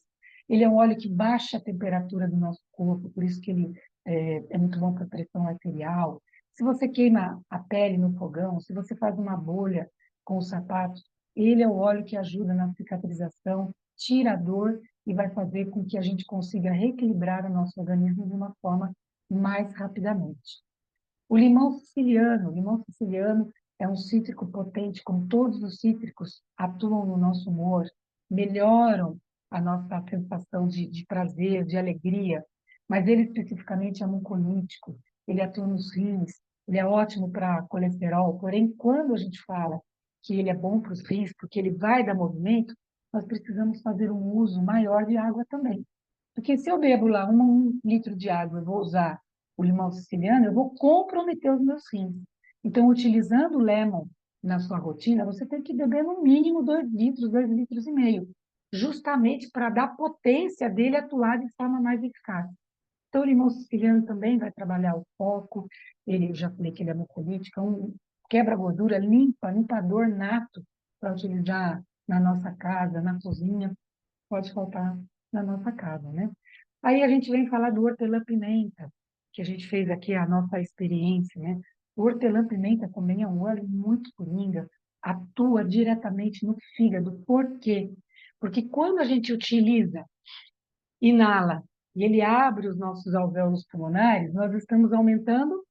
ele é um óleo que baixa a temperatura do nosso corpo, por isso que ele é muito bom para a pressão arterial. Se você queima a pele no fogão, se você faz uma bolha com os sapatos, ele é o óleo que ajuda na cicatrização, tira a dor e vai fazer com que a gente consiga reequilibrar o nosso organismo de uma forma mais rapidamente. O limão siciliano é um cítrico potente, como todos os cítricos atuam no nosso humor, melhoram a nossa sensação de prazer, de alegria, mas ele especificamente é mucolítico, ele atua nos rins, ele é ótimo para colesterol, porém, quando a gente fala que ele é bom para os rins, porque ele vai dar movimento, nós precisamos fazer um uso maior de água também. Porque se eu bebo lá 1 litro de água, eu vou usar o limão siciliano, eu vou comprometer os meus rins. Então, utilizando o lemon na sua rotina, você tem que beber no mínimo 2 litros, 2,5 litros, justamente para dar potência dele atuar de forma mais eficaz. Então, o limão siciliano também vai trabalhar o foco, ele, eu já falei que ele é mucolítico, é um quebra-gordura, limpador nato para utilizar na nossa casa, na cozinha, pode faltar na nossa casa, né? Aí a gente vem falar do hortelã-pimenta, que a gente fez aqui a nossa experiência, né? O hortelã-pimenta também é um óleo muito coringa, atua diretamente no fígado. Por quê? Porque quando a gente utiliza, inala, e ele abre os nossos alvéolos pulmonares, nós estamos aumentando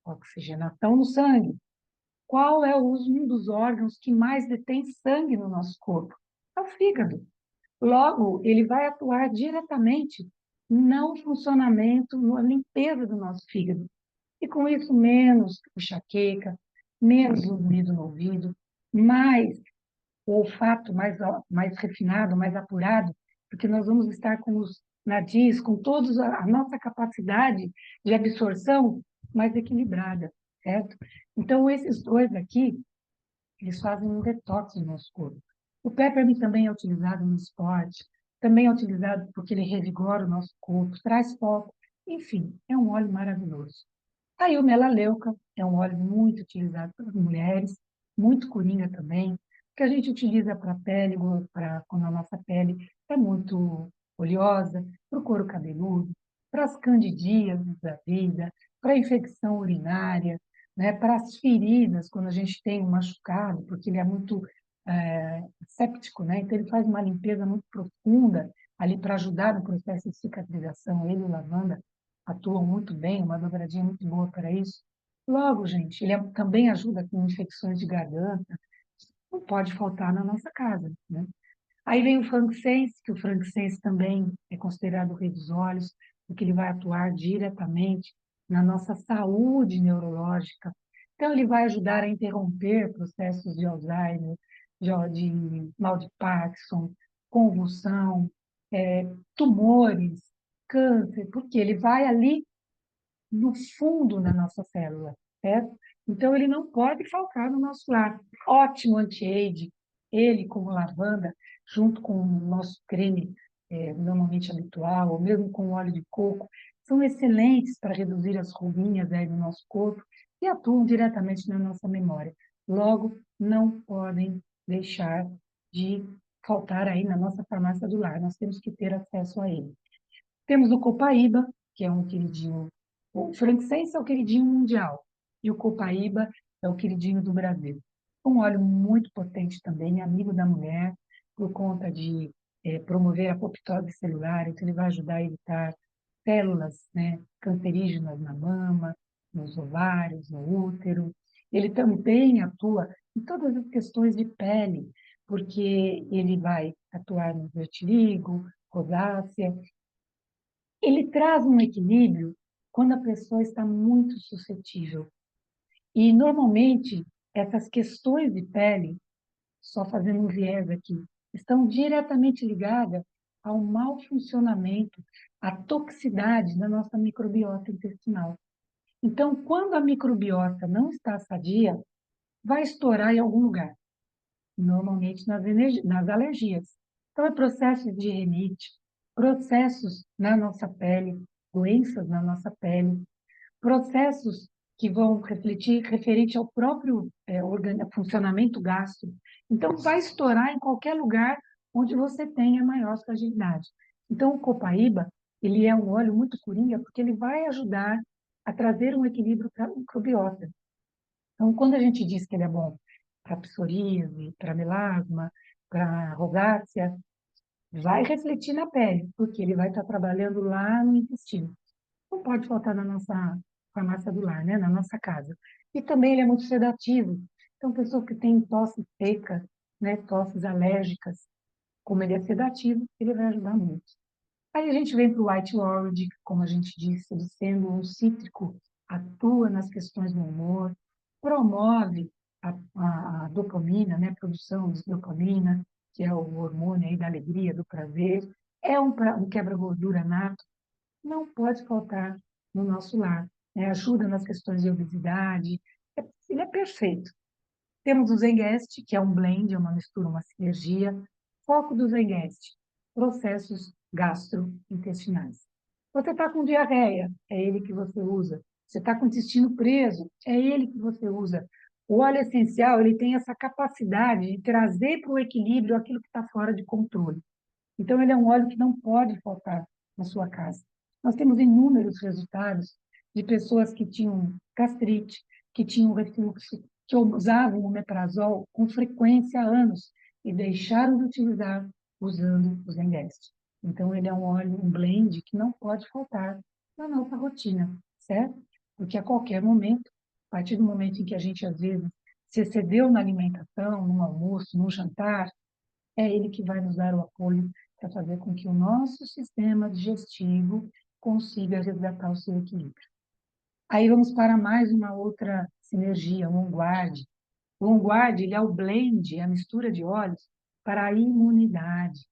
a oxigenação no sangue. Qual é um dos órgãos que mais detém sangue no nosso corpo? É o fígado. Logo, ele vai atuar diretamente no funcionamento, na limpeza do nosso fígado. E com isso, menos enxaqueca, menos zumbido no ouvido, mais o olfato mais refinado, mais apurado, porque nós vamos estar com os nadis, com toda a nossa capacidade de absorção mais equilibrada, certo? Então, esses dois aqui, eles fazem um detox no nosso corpo. O peppermint também é utilizado no esporte, também é utilizado porque ele revigora o nosso corpo, traz foco, enfim, é um óleo maravilhoso. Aí o melaleuca é um óleo muito utilizado pelas mulheres, muito coringa também, que a gente utiliza para a pele, para quando a nossa pele é muito oleosa, para o couro cabeludo, para as candidíases da vida, para a infecção urinária, né, para as feridas, quando a gente tem um machucado, porque ele é muito séptico, né? Então ele faz uma limpeza muito profunda ali para ajudar no processo de cicatrização. Ele e o lavanda atuam muito bem, uma dobradinha muito boa para isso. Logo, gente, ele também ajuda com infecções de garganta, não pode faltar na nossa casa, né? Aí vem o frankincense, que o frankincense também é considerado o rei dos olhos, porque ele vai atuar diretamente na nossa saúde neurológica. Então, ele vai ajudar a interromper processos de Alzheimer, de mal de Parkinson, convulsão, tumores, câncer, porque ele vai ali no fundo da nossa célula, certo? Então, ele não pode faltar no nosso lar. Ótimo anti-age, ele como lavanda, junto com o nosso creme normalmente habitual, ou mesmo com óleo de coco, são excelentes para reduzir as ruguinhas aí do nosso corpo e atuam diretamente na nossa memória. Logo, não podem deixar de faltar aí na nossa farmácia do lar. Nós temos que ter acesso a ele. Temos o Copaíba, que é um queridinho. O frankincense é o queridinho mundial. E o Copaíba é o queridinho do Brasil. Um óleo muito potente também, amigo da mulher, por conta de promover a apoptose celular. Então, ele vai ajudar a evitar células, né, cancerígenas na mama, nos ovários, no útero. Ele também atua em todas as questões de pele, porque ele vai atuar no vitiligo, rosácea, ele traz um equilíbrio quando a pessoa está muito suscetível. E, normalmente, essas questões de pele, só fazendo um viés aqui, estão diretamente ligadas ao mau funcionamento, à toxicidade da nossa microbiota intestinal. Então, quando a microbiota não está sadia, vai estourar em algum lugar, normalmente nas alergias. Então, é processo de rinite, processos na nossa pele, doenças na nossa pele, processos que vão refletir referente ao próprio funcionamento gástrico. Então, vai estourar em qualquer lugar onde você tenha maior fragilidade. Então, o copaíba, ele é um óleo muito coringa porque ele vai ajudar a trazer um equilíbrio para a microbiota. Então, quando a gente diz que ele é bom para psoríase, para melasma, para rosácea, vai refletir na pele, porque ele vai estar trabalhando lá no intestino. Não pode faltar na nossa farmácia do lar, né? Na nossa casa. E também ele é muito sedativo. Então, pessoas que têm tosse seca, né? Tosses alérgicas, como ele é sedativo, ele vai ajudar muito. Aí a gente vem para o White Orange, que, como a gente disse, ele sendo um cítrico, atua nas questões do humor, promove a dopamina, né? A produção de dopamina, que é o hormônio aí da alegria, do prazer. É um quebra-gordura nato, não pode faltar no nosso lar, né? Ajuda nas questões de obesidade, ele é perfeito. Temos o Zengest, que é um blend, é uma mistura, uma sinergia. Foco do Zengest, processos gastrointestinais. Você está com diarreia, é ele que você usa. Você está com o intestino preso, é ele que você usa. O óleo essencial, ele tem essa capacidade de trazer para o equilíbrio aquilo que está fora de controle. Então, ele é um óleo que não pode faltar na sua casa. Nós temos inúmeros resultados de pessoas que tinham gastrite, que tinham refluxo, que usavam o omeprazol com frequência há anos e deixaram de utilizar usando o Zengest. Então, ele é um óleo, um blend que não pode faltar na nossa rotina, certo? Porque a qualquer momento, a partir do momento em que a gente, às vezes, se excedeu na alimentação, no almoço, no jantar, é ele que vai nos dar o apoio para fazer com que o nosso sistema digestivo consiga resgatar o seu equilíbrio. Aí vamos para mais uma outra sinergia, o OnGuard. O OnGuard, ele é o blend, é a mistura de óleos para a imunidade.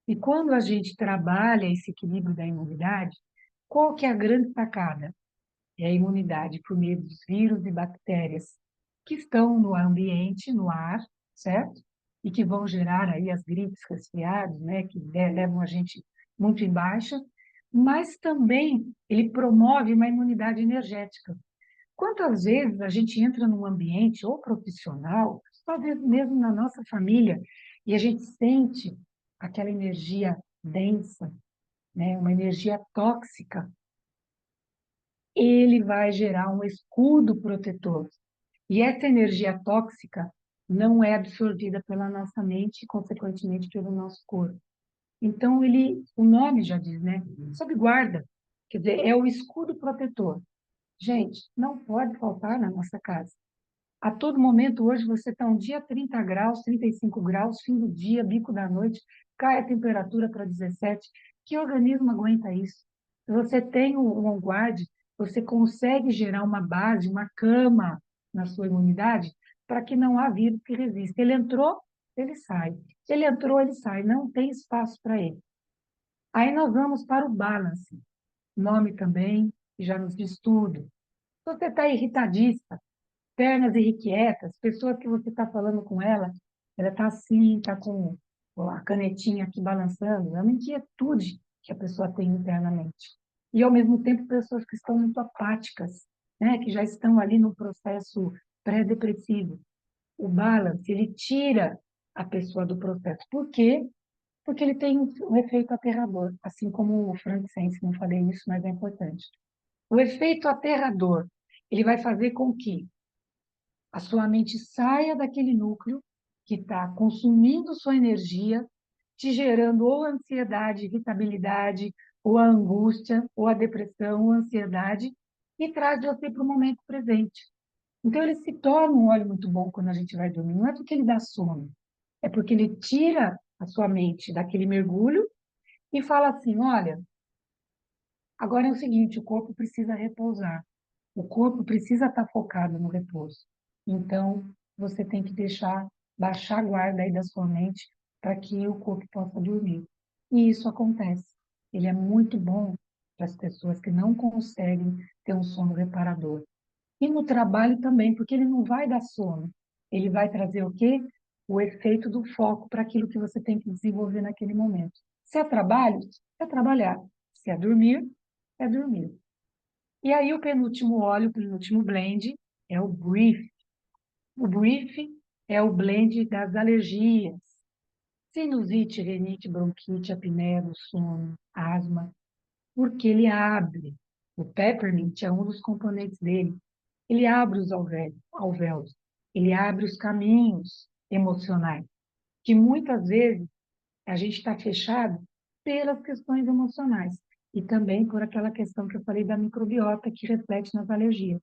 E quando a gente trabalha esse equilíbrio da imunidade, qual que é a grande sacada? É a imunidade por meio dos vírus e bactérias que estão no ambiente, no ar, certo? E que vão gerar aí as gripes, resfriados, né? Que levam a gente muito em baixa, mas também ele promove uma imunidade energética. Quantas vezes a gente entra num ambiente ou profissional, às vezes mesmo na nossa família, e a gente sente aquela energia densa, né? Uma energia tóxica, ele vai gerar um escudo protetor. E essa energia tóxica não é absorvida pela nossa mente e, consequentemente, pelo nosso corpo. Então, o nome já diz, né? Sob guarda. Quer dizer, é o escudo protetor. Gente, não pode faltar na nossa casa. A todo momento, hoje, você está um dia 30 graus, 35 graus, fim do dia, bico da noite, cai a temperatura para 17. Que organismo aguenta isso? Se você tem o OnGuard, você consegue gerar uma base, uma cama na sua imunidade para que não há vírus que resista. Ele entrou, ele sai. Ele entrou, ele sai. Não tem espaço para ele. Aí nós vamos para o balance. Nome também, que já nos diz tudo. Se você está irritadista, pernas irrequietas, pessoa que você está falando com ela, ela está assim, está com a canetinha aqui balançando, é uma inquietude que a pessoa tem internamente. E, ao mesmo tempo, pessoas que estão muito apáticas, né, que já estão ali no processo pré-depressivo. O balance, ele tira a pessoa do processo. Por quê? Porque ele tem um efeito aterrador, assim como o frankincense, não falei isso, mas é importante. O efeito aterrador, ele vai fazer com que a sua mente saia daquele núcleo que está consumindo sua energia, te gerando ou ansiedade, irritabilidade, ou a angústia, ou a depressão, ou a ansiedade, e traz você para o momento presente. Então, ele se torna um óleo muito bom quando a gente vai dormir. Não é porque ele dá sono, é porque ele tira a sua mente daquele mergulho e fala assim: olha, agora é o seguinte, o corpo precisa repousar. O corpo precisa estar focado no repouso. Então, você tem que baixar a guarda aí da sua mente para que o corpo possa dormir. E isso acontece. Ele é muito bom para as pessoas que não conseguem ter um sono reparador. E no trabalho também, porque ele não vai dar sono. Ele vai trazer o quê? O efeito do foco para aquilo que você tem que desenvolver naquele momento. Se é trabalho, é trabalhar. Se é dormir, é dormir. E aí o penúltimo óleo, o penúltimo blend é o Brief. O Brief é o blend das alergias. Sinusite, rinite, bronquite, apneia do sono, asma, porque ele abre. O peppermint é um dos componentes dele. Ele abre os alvéolos, ele abre os caminhos emocionais, que muitas vezes a gente está fechado pelas questões emocionais e também por aquela questão que eu falei da microbiota que reflete nas alergias.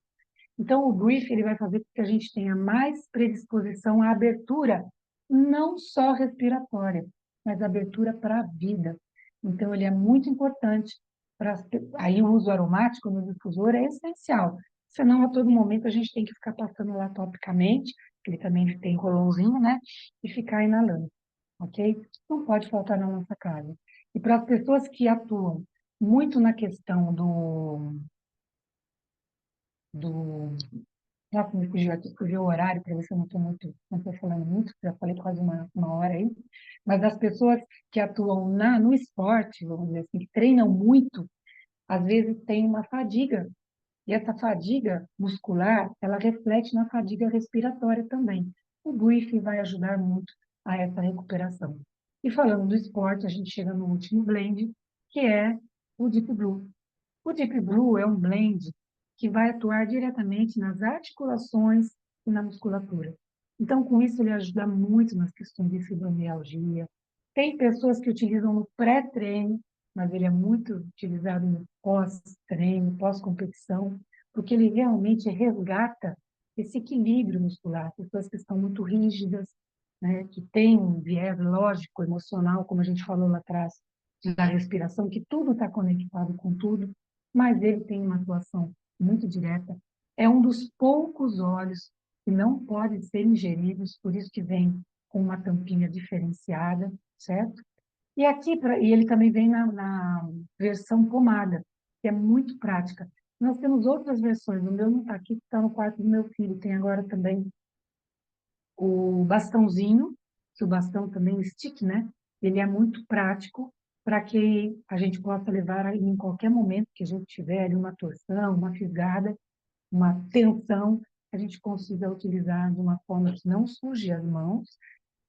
Então, o brief ele vai fazer com que a gente tenha mais predisposição à abertura, não só respiratória, mas abertura para a vida. Então, ele é muito importante para aí o uso aromático no difusor é essencial. Senão, a todo momento, a gente tem que ficar passando lá topicamente, que ele também tem rolãozinho, né? E ficar inalando, ok? Não pode faltar na nossa casa. E para as pessoas que atuam muito na questão do... Nossa, me fugiu aqui, fugiu o horário, para ver se eu não estou falando muito, já falei quase uma hora aí, mas das pessoas que atuam no esporte, vamos dizer assim, que treinam muito, às vezes tem uma fadiga. E essa fadiga muscular, ela reflete na fadiga respiratória também. O briefing vai ajudar muito a essa recuperação. E falando do esporte, a gente chega no último blend, que é o Deep Blue. O Deep Blue é um blend que vai atuar diretamente nas articulações e na musculatura. Então, com isso, ele ajuda muito nas questões de fibromialgia. Tem pessoas que utilizam no pré-treino, mas ele é muito utilizado no pós-treino, pós-competição, porque ele realmente resgata esse equilíbrio muscular. Pessoas que estão muito rígidas, né, que têm um viés lógico, emocional, como a gente falou lá atrás, da respiração, que tudo está conectado com tudo, mas ele tem uma atuação muito direta. É um dos poucos óleos que não podem ser ingeridos, por isso que vem com uma tampinha diferenciada, certo? E aqui, e ele também vem na versão pomada, que é muito prática. Nós temos outras versões, o meu não está aqui, está no quarto do meu filho, tem agora também o bastãozinho, que o bastão também, o stick, né? Ele é muito prático para que a gente possa levar em qualquer momento que a gente tiver ali uma torção, uma fisgada, uma tensão, a gente consiga utilizar de uma forma que não suje as mãos.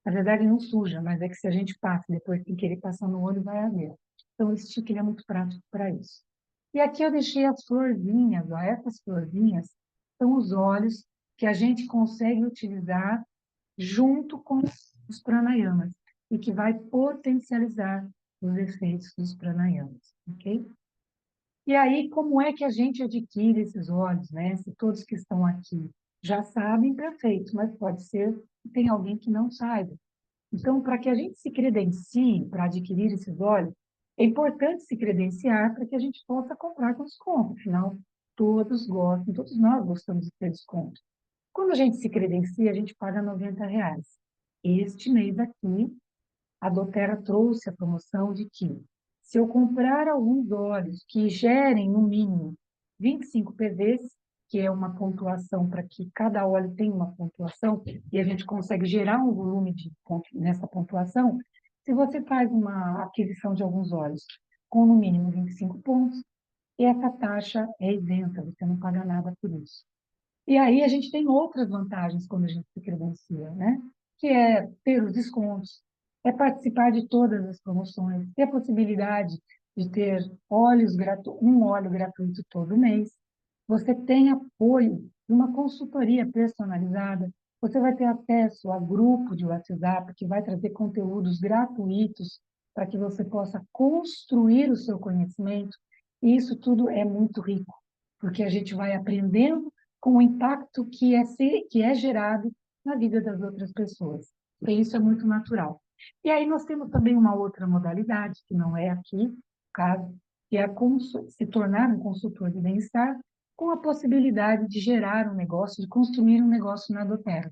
Na verdade, não suja, mas é que se a gente passa depois sem querer passar no olho, vai arder. Então, esse stick ele é muito prático para isso. E aqui eu deixei as florzinhas, ó. Essas florzinhas são os óleos que a gente consegue utilizar junto com os pranayamas e que vai potencializar os efeitos dos pranayamas, ok? E aí, como é que a gente adquire esses óleos, né? Se todos que estão aqui já sabem, perfeito, mas pode ser que tem alguém que não saiba. Então, para que a gente se credencie para adquirir esses óleos, é importante se credenciar para que a gente possa comprar com desconto. Afinal, todos gostam, todos nós gostamos de ter desconto. Quando a gente se credencia, a gente paga R$ 90. Este mês aqui, a doTERRA trouxe a promoção de que, se eu comprar alguns óleos que gerem, no mínimo, 25 PVs, que é uma pontuação para que cada óleo tenha uma pontuação, e a gente consegue gerar um volume nessa pontuação, se você faz uma aquisição de alguns óleos com, no mínimo, 25 pontos, essa taxa é isenta, você não paga nada por isso. E aí a gente tem outras vantagens quando a gente se credencia, né? Que é ter os descontos, é participar de todas as promoções, ter a possibilidade de ter um óleo gratuito todo mês. Você tem apoio de uma consultoria personalizada, você vai ter acesso a grupo de WhatsApp que vai trazer conteúdos gratuitos para que você possa construir o seu conhecimento. E isso tudo é muito rico, porque a gente vai aprendendo com o impacto que é gerado na vida das outras pessoas. E isso é muito natural. E aí nós temos também uma outra modalidade, que não é aqui, caso, que é se tornar um consultor de bem-estar, com a possibilidade de gerar um negócio, de construir um negócio na doTERRA.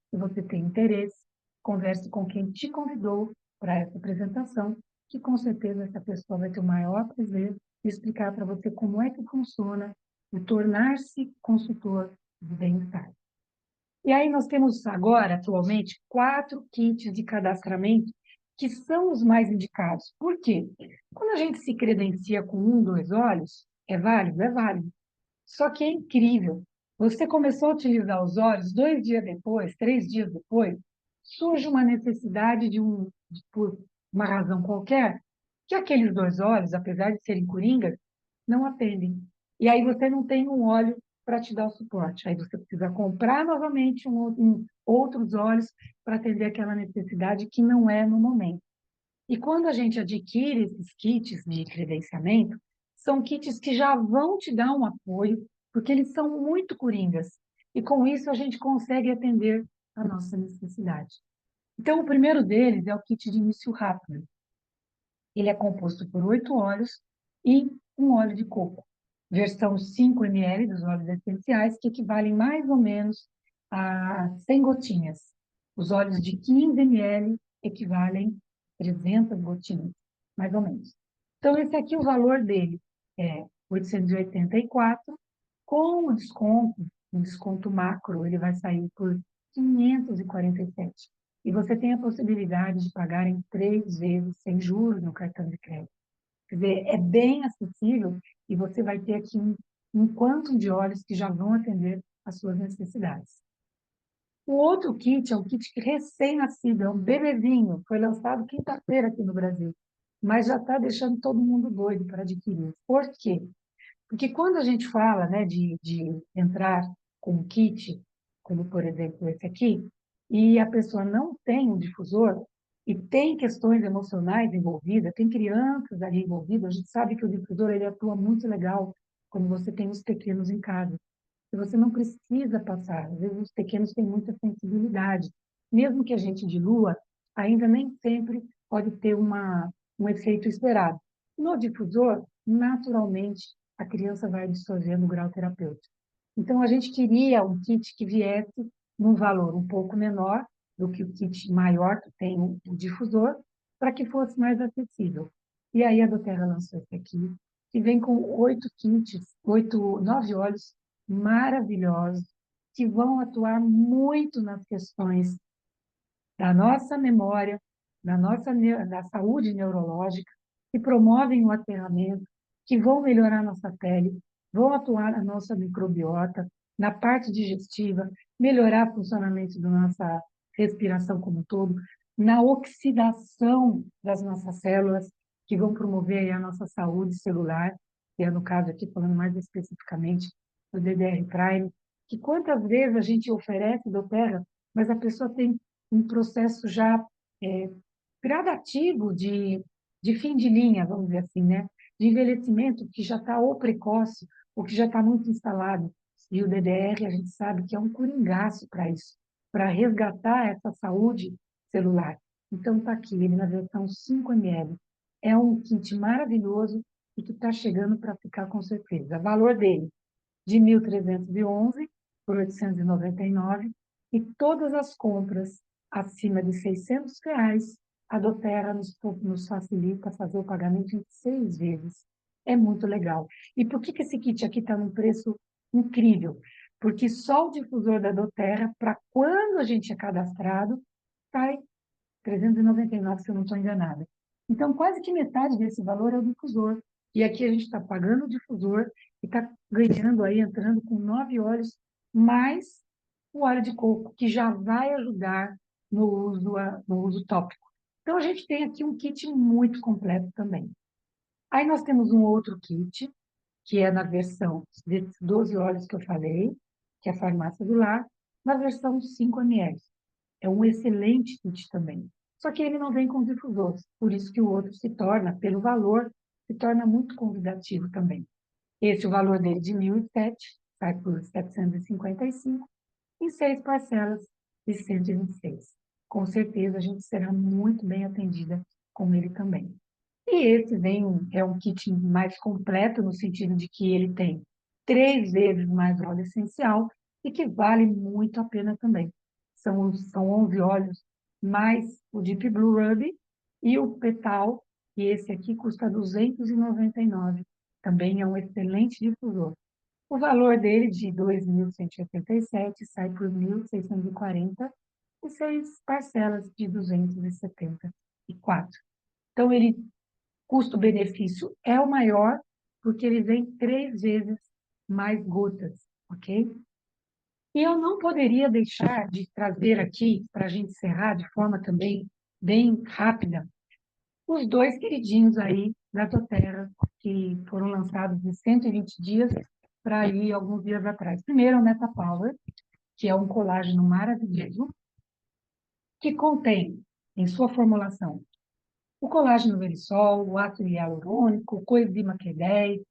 Se você tem interesse, converse com quem te convidou para essa apresentação, que com certeza essa pessoa vai ter o maior prazer de explicar para você como é que funciona o tornar-se consultor de bem-estar. E aí nós temos agora, atualmente, 4 kits de cadastramento que são os mais indicados. Por quê? Quando a gente se credencia com 1, 2 olhos, é válido? É válido. Só que é incrível. Você começou a utilizar os óleos, 2 dias depois, 3 dias depois, surge uma necessidade por uma razão qualquer, que aqueles 2 óleos, apesar de serem coringas, não atendem. E aí você não tem um óleo para te dar o suporte. Aí você precisa comprar novamente outros óleos para atender aquela necessidade que não é no momento. E quando a gente adquire esses kits de credenciamento, são kits que já vão te dar um apoio, porque eles são muito coringas. E com isso a gente consegue atender a nossa necessidade. Então, o primeiro deles é o kit de início rápido. Ele é composto por 8 óleos e um óleo de coco. Versão 5 ml dos óleos essenciais, que equivalem mais ou menos a 100 gotinhas. Os óleos de 15 ml equivalem a 300 gotinhas, mais ou menos. Então, esse aqui, o valor dele é 884, Com o desconto, um desconto macro, ele vai sair por 547. E você tem a possibilidade de pagar em 3 vezes sem juros no cartão de crédito. Quer dizer, é bem acessível e você vai ter aqui um quantum de óleos que já vão atender às suas necessidades. O outro kit é um kit recém-nascido, é um bebezinho, foi lançado quinta-feira aqui no Brasil, mas já está deixando todo mundo doido para adquirir. Por quê? Porque quando a gente fala, né, de entrar com um kit, como por exemplo esse aqui, e a pessoa não tem um difusor, e tem questões emocionais envolvidas, tem crianças ali envolvidas, a gente sabe que o difusor ele atua muito legal quando você tem os pequenos em casa. E você não precisa passar, às vezes os pequenos têm muita sensibilidade. Mesmo que a gente dilua, ainda nem sempre pode ter um efeito esperado. No difusor, naturalmente, a criança vai absorver no grau terapêutico. Então, a gente queria um kit que viesse num valor um pouco menor do que o kit maior que tem o difusor, para que fosse mais acessível. E aí a doTERRA lançou esse aqui, que vem com 8 kits, 9 óleos maravilhosos, que vão atuar muito nas questões da nossa memória, da saúde neurológica, que promovem o aterramento, que vão melhorar a nossa pele, vão atuar na nossa microbiota, na parte digestiva, melhorar o funcionamento da nossa respiração como um todo, na oxidação das nossas células, que vão promover a nossa saúde celular, que é no caso aqui, falando mais especificamente do DDR Prime, que quantas vezes a gente oferece doTERRA, mas a pessoa tem um processo já é, gradativo de fim de linha, vamos dizer assim, né? De envelhecimento que já está ou precoce, ou que já está muito instalado. E o DDR, a gente sabe que é um coringaço para isso, para resgatar essa saúde celular. Então, está aqui, ele na versão 5 ml. É um kit maravilhoso e que está chegando para ficar com certeza. O valor dele, de 1.311 por 899, e todas as compras acima de R$ 600, a doTERRA nos facilita fazer o pagamento em 6 vezes. É muito legal. E por que esse kit aqui está num preço incrível? Porque só o difusor da doTERRA, para quando a gente é cadastrado, sai 399, se eu não estou enganada. Então, quase que metade desse valor é o difusor. E aqui a gente está pagando o difusor e está ganhando aí, entrando com 9 óleos, mais o óleo de coco, que já vai ajudar no uso tópico. Então, a gente tem aqui um kit muito completo também. Aí nós temos um outro kit, que é na versão desses 12 óleos que eu falei, que é a farmácia do lar, na versão 5 ml. É um excelente kit também. Só que ele não vem com difusores, por isso que o outro se torna, pelo valor, se torna muito convidativo também. Esse, o valor dele de 1.007, sai por 755, em 6 parcelas de 126. Com certeza a gente será muito bem atendida com ele também. E esse é um kit mais completo, no sentido de que ele tem 3 vezes mais óleo essencial e que vale muito a pena também. São 11 óleos, mais o Deep Blue Ruby e o Petal, e esse aqui custa 299. Também é um excelente difusor. O valor dele, de 2.187, sai por 1.640 e 6 parcelas de 274. Então, ele custo-benefício é o maior, porque ele vem 3 vezes mais gotas, ok? E eu não poderia deixar de trazer aqui, para a gente encerrar de forma também bem rápida, os dois queridinhos aí da doTERRA, que foram lançados de 120 dias para aí alguns dias atrás. Primeiro, o MetaPower, que é um colágeno maravilhoso, que contém, em sua formulação, o colágeno verisol, o ácido hialurônico, o coenzima Q10,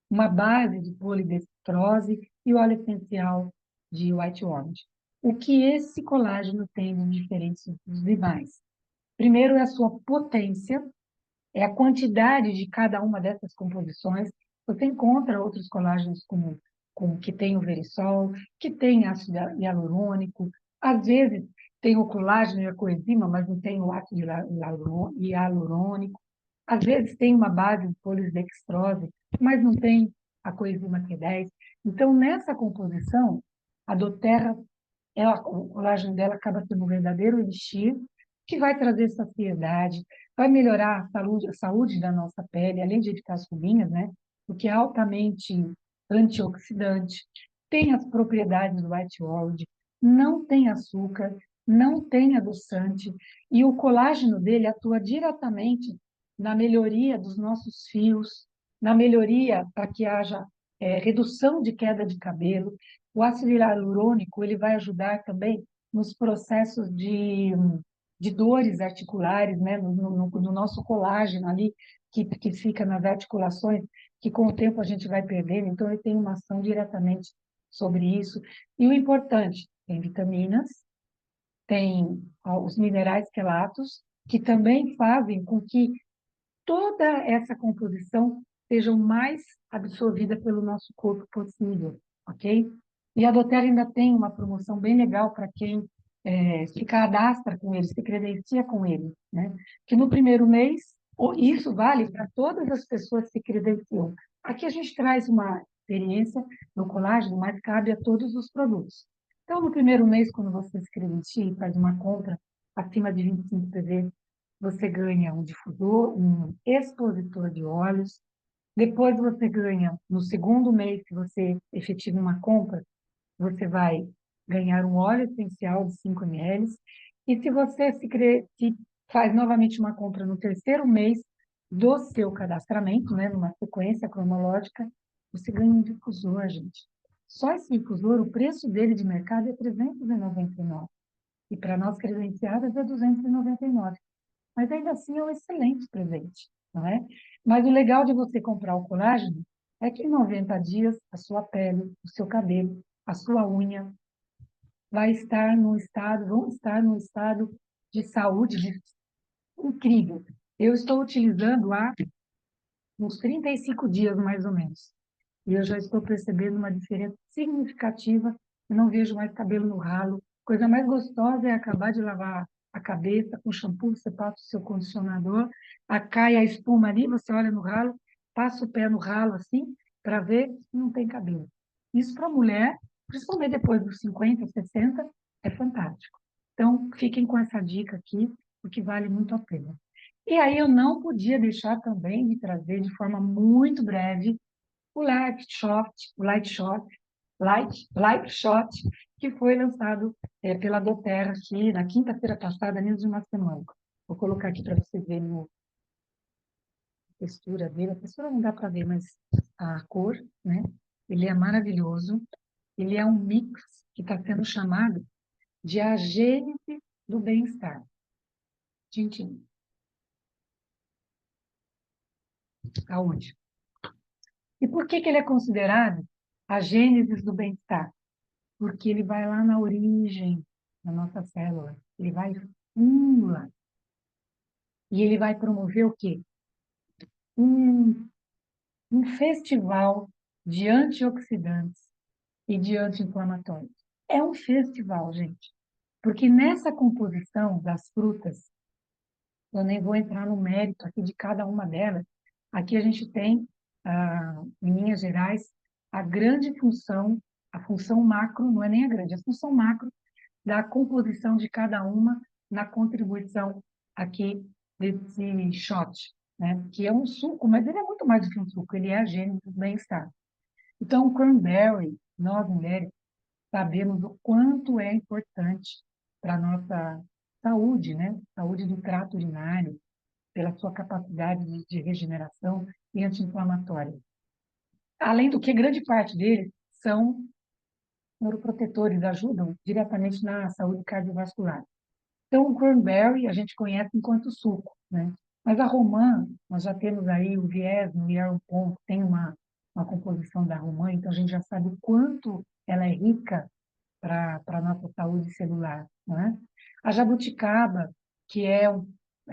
uma base de polidestrose e o óleo essencial de white orange. O que esse colágeno tem de diferente dos demais? Primeiro é a sua potência, é a quantidade de cada uma dessas composições. Você encontra outros colágenos que tem o verisol, que tem ácido hialurônico, às vezes tem o colágeno e a coenzima, mas não tem o ácido hialurônico. Às vezes tem uma base de polidextrose, mas não tem a coenzima Q10. Então, nessa composição, a doTERRA, o colágeno dela acaba sendo um verdadeiro elixir, que vai trazer saciedade, vai melhorar a saúde da nossa pele, além de evitar as ruguinhas, né? Porque é altamente antioxidante, tem as propriedades do white gold, não tem açúcar, não tem adoçante, e o colágeno dele atua diretamente na melhoria dos nossos fios, na melhoria para que haja redução de queda de cabelo. O ácido hialurônico ele vai ajudar também nos processos de dores articulares, né? No nosso colágeno ali, que fica nas articulações, que com o tempo a gente vai perdendo. Então, ele tem uma ação diretamente sobre isso. E o importante, tem vitaminas, tem os minerais quelatos, que também fazem com que toda essa composição seja o mais absorvida pelo nosso corpo possível, ok? E a doTERRA ainda tem uma promoção bem legal para quem se cadastra com ele, se credencia com ele, né? Que no primeiro mês, isso vale para todas as pessoas que se credenciam. Aqui a gente traz uma experiência no colágeno, mas cabe a todos os produtos. Então, no primeiro mês, quando você se credencia e faz uma compra acima de 25 PV, você ganha um difusor, um expositor de óleos. Depois você ganha, no segundo mês que você efetiva uma compra, você vai ganhar um óleo essencial de 5 ml. E se você se faz novamente uma compra no terceiro mês do seu cadastramento, né, numa sequência cronológica, você ganha um difusor, gente. Só esse difusor, o preço dele de mercado é 399. E para nós credenciadas é 299. Mas ainda assim é um excelente presente, não é? Mas o legal de você comprar o colágeno é que em 90 dias a sua pele, o seu cabelo, a sua unha vão estar num estado de saúde incrível. Eu estou utilizando há uns 35 dias, mais ou menos. E eu já estou percebendo uma diferença significativa. Eu não vejo mais cabelo no ralo. Coisa mais gostosa é acabar de lavar a cabeça com shampoo, você passa o seu condicionador, cai a espuma ali, você olha no ralo, passa o pé no ralo assim, para ver se não tem cabelo. Isso para mulher, principalmente depois dos 50, 60, é fantástico. Então, fiquem com essa dica aqui, porque vale muito a pena. E aí eu não podia deixar também de trazer de forma muito breve o Light Shot, que foi lançado pela doTERRA aqui na quinta-feira passada, menos de uma semana. Vou colocar aqui para você ver a textura dele. A textura não dá para ver, mas a cor, né? Ele é maravilhoso. Ele é um mix que está sendo chamado de a gênese do bem-estar. Tintim. Aonde? E por que ele é considerado a gênese do bem-estar? Porque ele vai lá na origem da nossa célula, ele vai fundo lá. E ele vai promover o quê? Um, um festival de antioxidantes e de anti-inflamatórios. É um festival, gente, porque nessa composição das frutas, eu nem vou entrar no mérito aqui de cada uma delas, aqui a gente tem, em linhas gerais, a grande função, a função macro, não é nem a grande, a função macro da composição de cada uma na contribuição aqui desse shot, né? Que é um suco, mas ele é muito mais do que um suco, ele é a gênese do bem-estar. Então, o cranberry, nós mulheres sabemos o quanto é importante para a nossa saúde, né? Saúde do trato urinário, pela sua capacidade de regeneração e anti-inflamatória. Além do que, grande parte deles são neuroprotetores, ajudam diretamente na saúde cardiovascular. Então, o cranberry a gente conhece enquanto suco, né? Mas a romã, nós já temos aí o viés no Yaropon, tem uma composição da romã, então a gente já sabe o quanto ela é rica para a nossa saúde celular, né? A jabuticaba, que é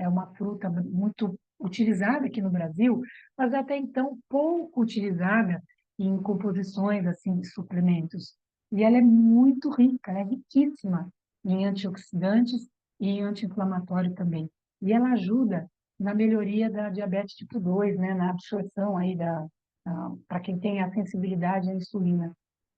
uma fruta muito utilizada aqui no Brasil, mas até então pouco utilizada em composições assim de suplementos. E ela é muito rica, ela é riquíssima em antioxidantes e em anti-inflamatório também. E ela ajuda na melhoria da diabetes tipo 2, né, na absorção aí da para quem tem a sensibilidade à insulina.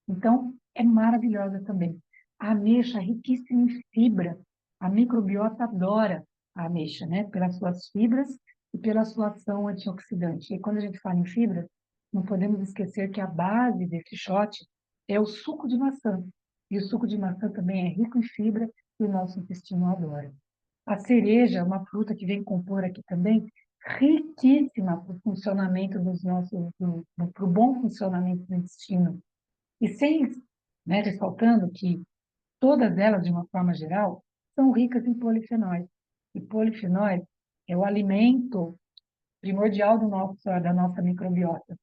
Então, é maravilhosa também. A ameixa é riquíssima em fibra. A microbiota adora a ameixa, né? Pelas suas fibras e pela sua ação antioxidante. E quando a gente fala em fibra, não podemos esquecer que a base desse shot é o suco de maçã. E o suco de maçã também é rico em fibra e o nosso intestino adora. A cereja é uma fruta que vem compor aqui também, riquíssima para o funcionamento dos nossos, para o bom funcionamento do intestino. E sem, né, ressaltando que todas elas, de uma forma geral, são ricas em polifenóis. E polifenóis é o alimento primordial da nossa microbiota.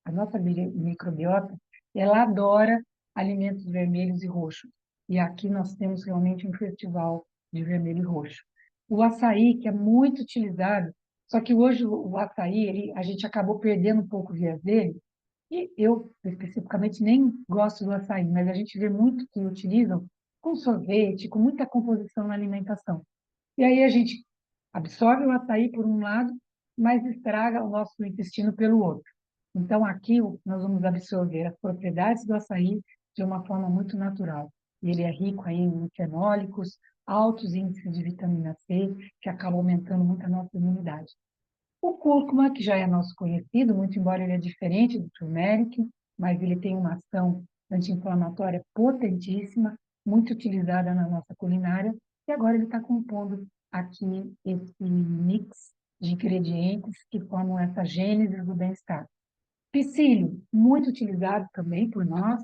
A nossa microbiota, ela adora alimentos vermelhos e roxos. E aqui nós temos realmente um festival de vermelho e roxo. O açaí, que é muito utilizado, só que hoje o açaí, a gente acabou perdendo um pouco o viés dele, e eu, especificamente, nem gosto do açaí, mas a gente vê muito que utilizam com sorvete, com muita composição na alimentação. E aí a gente absorve o açaí por um lado, mas estraga o nosso intestino pelo outro. Então, aqui nós vamos absorver as propriedades do açaí de uma forma muito natural. E ele é rico aí em fenólicos, altos índices de vitamina C, que acabam aumentando muito a nossa imunidade. O cúrcuma, que já é nosso conhecido, muito embora ele é diferente do turmeric, mas ele tem uma ação anti-inflamatória potentíssima, muito utilizada na nossa culinária, e agora ele está compondo aqui esse mix de ingredientes que formam essa gênese do bem-estar. Psyllium, muito utilizado também por nós,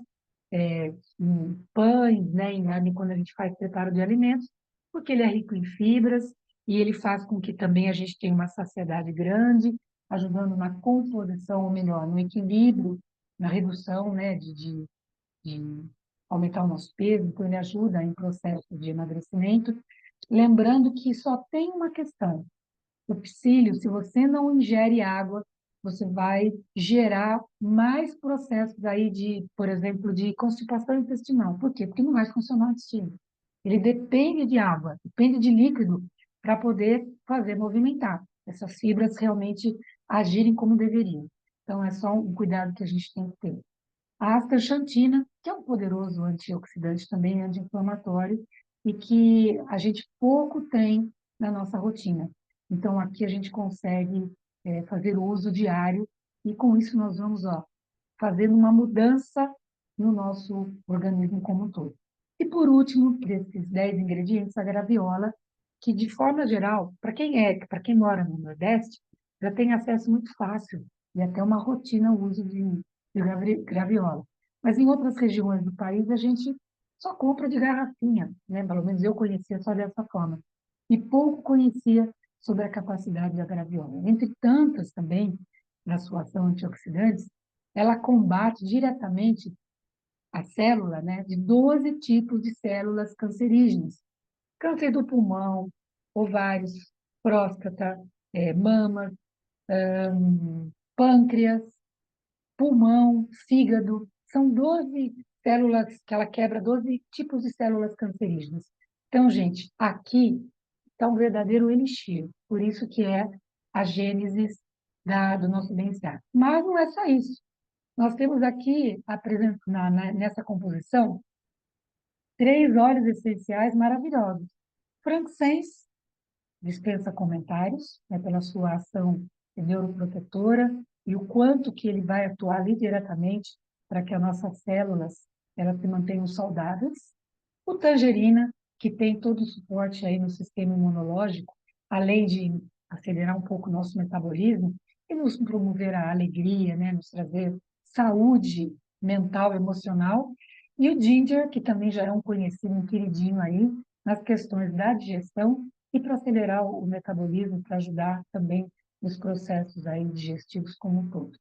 em pães, né, quando a gente faz preparo de alimentos, porque ele é rico em fibras e ele faz com que também a gente tenha uma saciedade grande, ajudando na composição, ou melhor, no equilíbrio, na redução, né, de aumentar o nosso peso, então ele ajuda em processo de emagrecimento. Lembrando que só tem uma questão, o psyllium, se você não ingere água, você vai gerar mais processos aí de, por exemplo, de constipação intestinal. Por quê? Porque não vai funcionar o intestino. Ele depende de água, depende de líquido para poder fazer movimentar essas fibras realmente agirem como deveriam. Então, é só um cuidado que a gente tem que ter. A astaxantina, que é um poderoso antioxidante também, anti-inflamatório, e que a gente pouco tem na nossa rotina. Então, aqui a gente consegue fazer o uso diário, e com isso nós vamos fazendo uma mudança no nosso organismo como um todo. E por último, desses 10 ingredientes, a graviola, que de forma geral, para quem mora no Nordeste, já tem acesso muito fácil e até uma rotina o uso de graviola. Mas em outras regiões do país a gente só compra de garrafinha, né? Pelo menos eu conhecia só dessa forma. E pouco conhecia sobre a capacidade da graviola. Entre tantas também, na sua ação antioxidante, ela combate diretamente a célula, né, de 12 tipos de células cancerígenas. Câncer do pulmão, ovários, próstata, mama, pâncreas, pulmão, fígado. São 12 células que ela quebra, 12 tipos de células cancerígenas. Então, gente, aqui está um verdadeiro elixir. Por isso que é a gênese do nosso bem-estar. Mas não é só isso. Nós temos aqui, nessa composição, 3 óleos essenciais maravilhosos. Frankincense, dispensa comentários, né, pela sua ação neuroprotetora e o quanto que ele vai atuar ali diretamente para que as nossas células elas se mantenham saudáveis. O tangerina, que tem todo o suporte aí no sistema imunológico, além de acelerar um pouco o nosso metabolismo e nos promover a alegria, né, nos trazer saúde mental e emocional. E o ginger, que também já é um conhecido, um queridinho aí, nas questões da digestão e para acelerar o metabolismo, para ajudar também nos processos aí digestivos como um todo.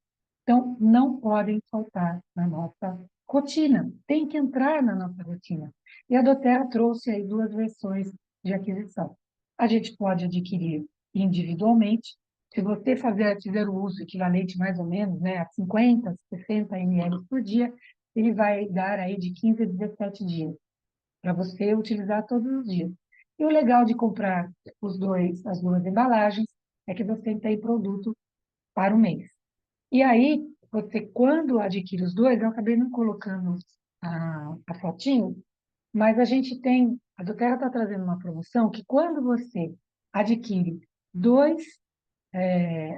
Então, não podem faltar na nossa rotina, tem que entrar na nossa rotina. E a doTERRA trouxe aí 2 versões de aquisição. A gente pode adquirir individualmente, se você fizer o uso equivalente mais ou menos, né, a 50, 60 ml por dia, ele vai dar aí de 15 a 17 dias para você utilizar todos os dias. E o legal de comprar as 2 embalagens é que você tem produto para o mês. E aí, você, quando adquire os dois, eu acabei não colocando a fotinho, mas a gente tem, a doTERRA está trazendo uma promoção que quando você adquire dois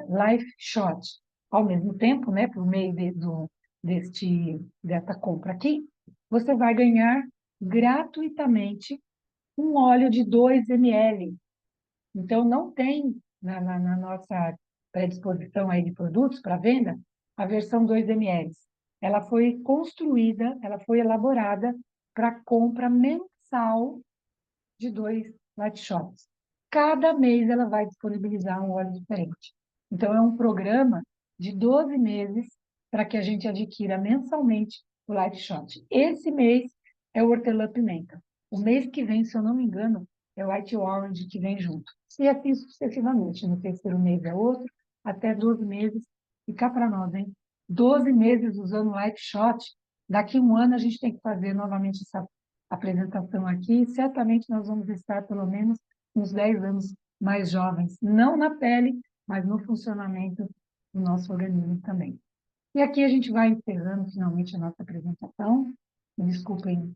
Life Shot ao mesmo tempo, né, por meio desta compra aqui, você vai ganhar gratuitamente um óleo de 2 ml. Então, não tem na nossa predisposição aí de produtos para venda a versão 2 ml. Ela foi construída, ela foi elaborada para compra mensal de 2 light shots. Cada mês ela vai disponibilizar um óleo diferente. Então, é um programa de 12 meses para que a gente adquira mensalmente o light shot. Esse mês é o hortelã-pimenta. O mês que vem, se eu não me engano, é o white orange que vem junto. E assim sucessivamente. No terceiro mês é outro, até 12 meses. E cá para nós, hein? 12 meses usando light shot. Daqui a um ano a gente tem que fazer novamente essa apresentação aqui, certamente nós vamos estar pelo menos uns 10 anos mais jovens, não na pele, mas no funcionamento do nosso organismo também. E aqui a gente vai encerrando finalmente a nossa apresentação. Me desculpem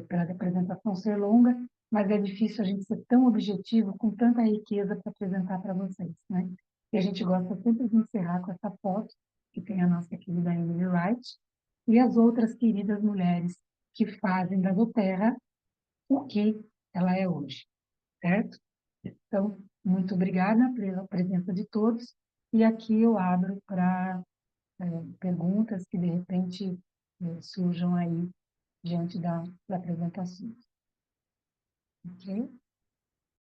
pela apresentação ser longa, mas é difícil a gente ser tão objetivo, com tanta riqueza para apresentar para vocês, né? E a gente gosta sempre de encerrar com essa foto, que tem a nossa querida Emily Wright, e as outras queridas mulheres que fazem da doTERRA o que ela é hoje, certo? Então, muito obrigada pela presença de todos, e aqui eu abro para perguntas que, de repente, surjam aí diante da apresentação. Ok?